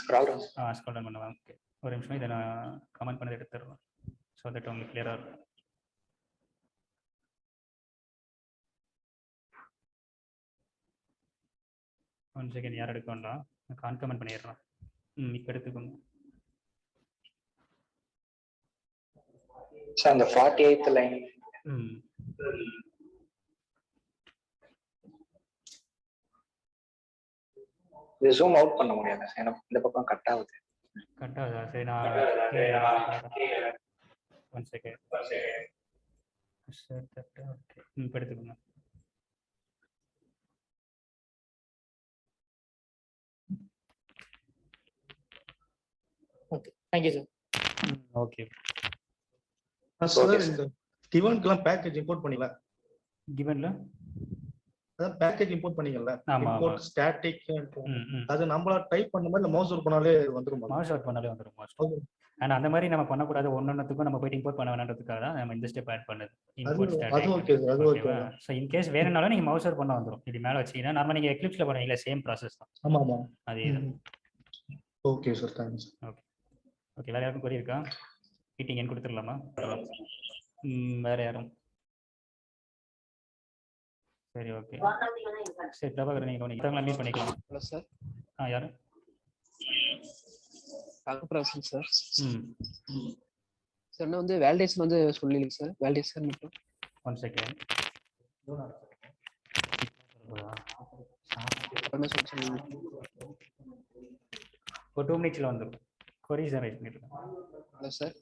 ஸ்க்ரால் டவுன் பண்ணுவேன். ஓகே, ஒரு நிமிஷம். இதை நான் கமெண்ட் பண்ணதை எடுத்துடுறேன். ஸோ தட் உங்களுக்கு கிளியராக இருக்கும். ஒன் செகண்ட், யார் எடுக்க வேண்டாம், நான் கமெண்ட் பண்ணிடுறேன். இப்போ எடுத்துக்கோங்க சார். அந்த 48th லைன். இது ஜூம் அவுட் பண்ண முடியாது சார், எனக்கு இந்த பக்கம் கட் ஆகுது. சரி, நான் ஒன் செகண்ட். ஓகே, இப்போ எடுத்துக்கோங்க. Okay, thank you sir. Okay sir, இந்த கிவன்க்குலாம் பேக்கேஜ் இம்போர்ட் பண்ணீங்களா? கிவன்ல அதான் பேக்கேஜ் இம்போர்ட் பண்ணீங்கல்ல, ஆமா, இம்போர்ட் ஸ்டாட்டிக். அது நம்மள டைப் பண்ண மாதிரி மவுஸ் ஓவர் பண்ணாலே வந்துரும். மவுஸ் ஓவர் பண்ணாலே வந்துரும். ஆனா அந்த மாதிரி நம்ம பண்ணக்கூடாது. ஒன்னொன்னுக்கும் நம்ம போய் இம்போர்ட் பண்ண வேணான்றதுக்காக தான் நம்ம இந்த ஸ்டெப் ஆட் பண்ணது. இம்போர்ட் அது ஸ்டாட்டிக். ஓகே சார், அது ஓகே. சோ இன் கேஸ் வேணும்னாலும் நீங்க மவுஸ் ஓவர் பண்ண வந்துரும். இப்படி மேல வச்சீங்கன்னா நார்மலா நீங்க எக்லிப்ஸ்ல பண்ணுவீங்களா, சேம் ப்ராசஸ் தான். ஆமா ஆமா, அதே தான். Okay sir, thanks. Okay okay. வேற யாருக்கும் கொரி இருக்கா? மீட்டிங் என் கொடுத்துடலாமா? வேற யாரும்? சரி, ஓகே. சரி பிரபாகர், நீங்க மீட் பண்ணிக்கலாம். Hello sir. யாரு? பிரசன் சார். சார், நான் வந்து வேலிடேஷன் வந்து சொல்லிடுங்க சார். வேலிடேஷன் மட்டும் ஒன் செகண்ட். ஒரு 2 மினிட்ஸ்ல வந்துடும். கொரிஸ் ரைட் பண்ணிருக்கேன். Hello sir.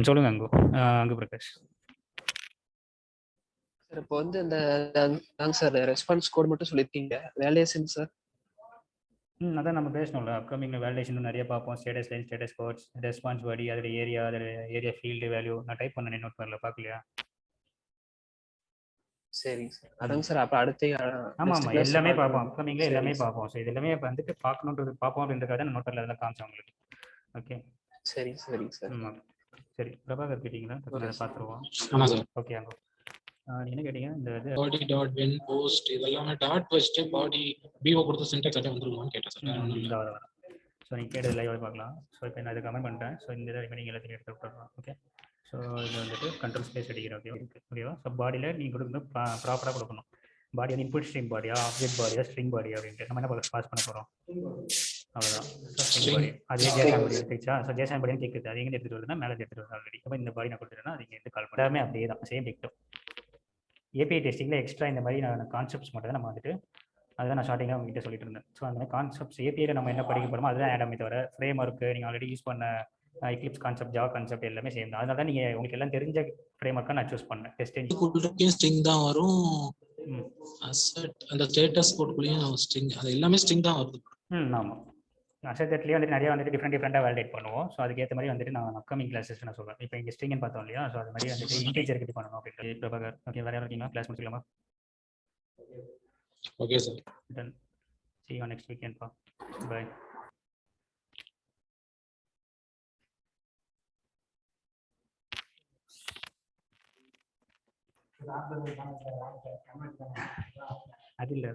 சொல்லுங்க அங்கு பிரகாஷ். சார், இப்போ வந்து இந்த நாங்க சார் ரெஸ்பான்ஸ் கோட் மட்டும் சொல்லியிருக்கீங்க. Validation sir. அதான் நம்ம பேசணும்ல. அப்கமிங் வேலிடேஷன் நிறைய பார்ப்போம். Status line, status codes, response body, அதோட ஏரியா ஃபீல்டு வேல்யூ. நான் டைப் பண்ண நோட் பண்ணல, பார்க்கலையா? சரிங்க சார். அதாங்க சார். அப்போ அடுத்து ஆமா எல்லாமே பார்ப்போம். அப்கமிங்ல எல்லாமே பார்ப்போம். ஸோ இது எல்லாமே வந்துட்டு பார்க்கணுன்றது பார்ப்போம் அப்படின்றதுக்காக தான் நோட் பண்ணல, அதெல்லாம் காமிச்சேன் உங்களுக்கு. ஓகே, சரிங்க சார். சரி, பிரபாகர் கேட்டீங்களா? பார்த்துருவோம். ஆமா சார். ஓகே, அங்கே என்ன கேட்டீங்க? இந்த இது பாடி டாட் வென் போஸ்ட் இதெல்லாம் டாட் வெஸ்ட் பாடி B1 கொடுத்து சின்டாக்ஸ் அடிச்சா வந்துருமான்னு கேட்டேன் சார். ஸோ நீங்கள் கேட்டது லைவாக பார்க்கலாம். ஸோ இப்போ நான் இதை கமெண்ட் பண்ணிட்டேன். ஸோ இந்த இதை நீங்கள் எல்லாத்தையும் எடுத்து விட்டுறோம். ஓகே, ஸோ இது வந்துட்டு கண்ட்ரோல் ஸ்பேஸ் அடிக்கிற ஓகேவா? ஸோ பாடியில் நீங்கள் கொடுக்கணும், ப்ராப்பராக கொடுக்கணும். பாடி வந்து இன்புட் ஸ்ட்ரிங் பாடியா, ஆப்ஜெக்ட் பாடியா, ஸ்ட்ரிங் பாடி அப்படின்ட்டு நம்ம என்ன பாஸ் பண்ண போகிறோம், அவ்வளோதான். ஸ்ட்ரிங் பாடி அதே ஜேசன் பாடி எடுத்துச்சா? ஸோ ஜேசன் பாடின்னு கேட்குது. அது எங்கே எடுத்துகிட்டு வருதுன்னா மேலே எடுத்துகிட்டு வருது ஆல்ரெடி. அப்போ இந்த பாடி நான் கொடுத்துட்டேன்னா அது இங்கே கால் பண்ணாமே அப்படியே தான், சேம் டிக்டோ. ஏபிஐ டெஸ்டிங்கில் எக்ஸ்ட்ரா இந்த மாதிரி நான் கான்செப்ட்ஸ் மட்டும் தான் நம்ம வந்துட்டு அதுதான் நான் ஸ்டார்டிங்காக உங்ககிட்ட சொல்லிட்டு இருந்தேன். ஸோ அந்த மாதிரி கான்செப்ட்ஸ் ஏபிஐயில் நம்ம என்ன படிக்க போகிறோமோ அதுதான் ஆடாமே தவிர ஃப்ரேம் ஒர்க்கு நீங்கள் ஆல்ரெடி யூஸ் பண்ண எக்லிப்ஸ் கான்செப்ட், ஜாவா கான்செப்ட் எல்லாமே சேம் தான். அதனால தான் நீங்கள் உங்களுக்கு எல்லாம் தெரிஞ்ச ஃப்ரேம் ஒர்க்காக நான் சூஸ் பண்ணேன். டெஸ்டிங் ஸ்ட்ரிங் தான் வரும். அசெட் அந்த ஸ்டேட்டஸ் கோட்குள்ளேயும் ஸ்ட்ரிங், அது எல்லாமே ஸ்ட்ரிங் தான் வருது. ஆமாம். அசெட்லேயே வந்துட்டு நிறைய வந்துட்டு டிஃப்ரெண்டாக வேலிடேட் பண்ணுவோம். ஸோ அதுக்கேற்ற மாதிரி வந்துட்டு நான் அப்கமிங் கிளாஸஸ் நான் சொல்கிறேன். இப்போ இங்கே ஸ்ட்ரிங்னு பார்த்தோம் இல்லையா? ஸோ அது மாதிரி வந்துட்டு இன்டீஜருக்கு எப்படி பண்ணணும் அப்படின்ட்டு. பிரபாகர், ஓகே. வேறு யாரும் இருக்கீங்களா? கிளாஸ் முடிச்சுக்கலாமா? Okay sir. Done. See you next weekend. Bye. அது இல்ல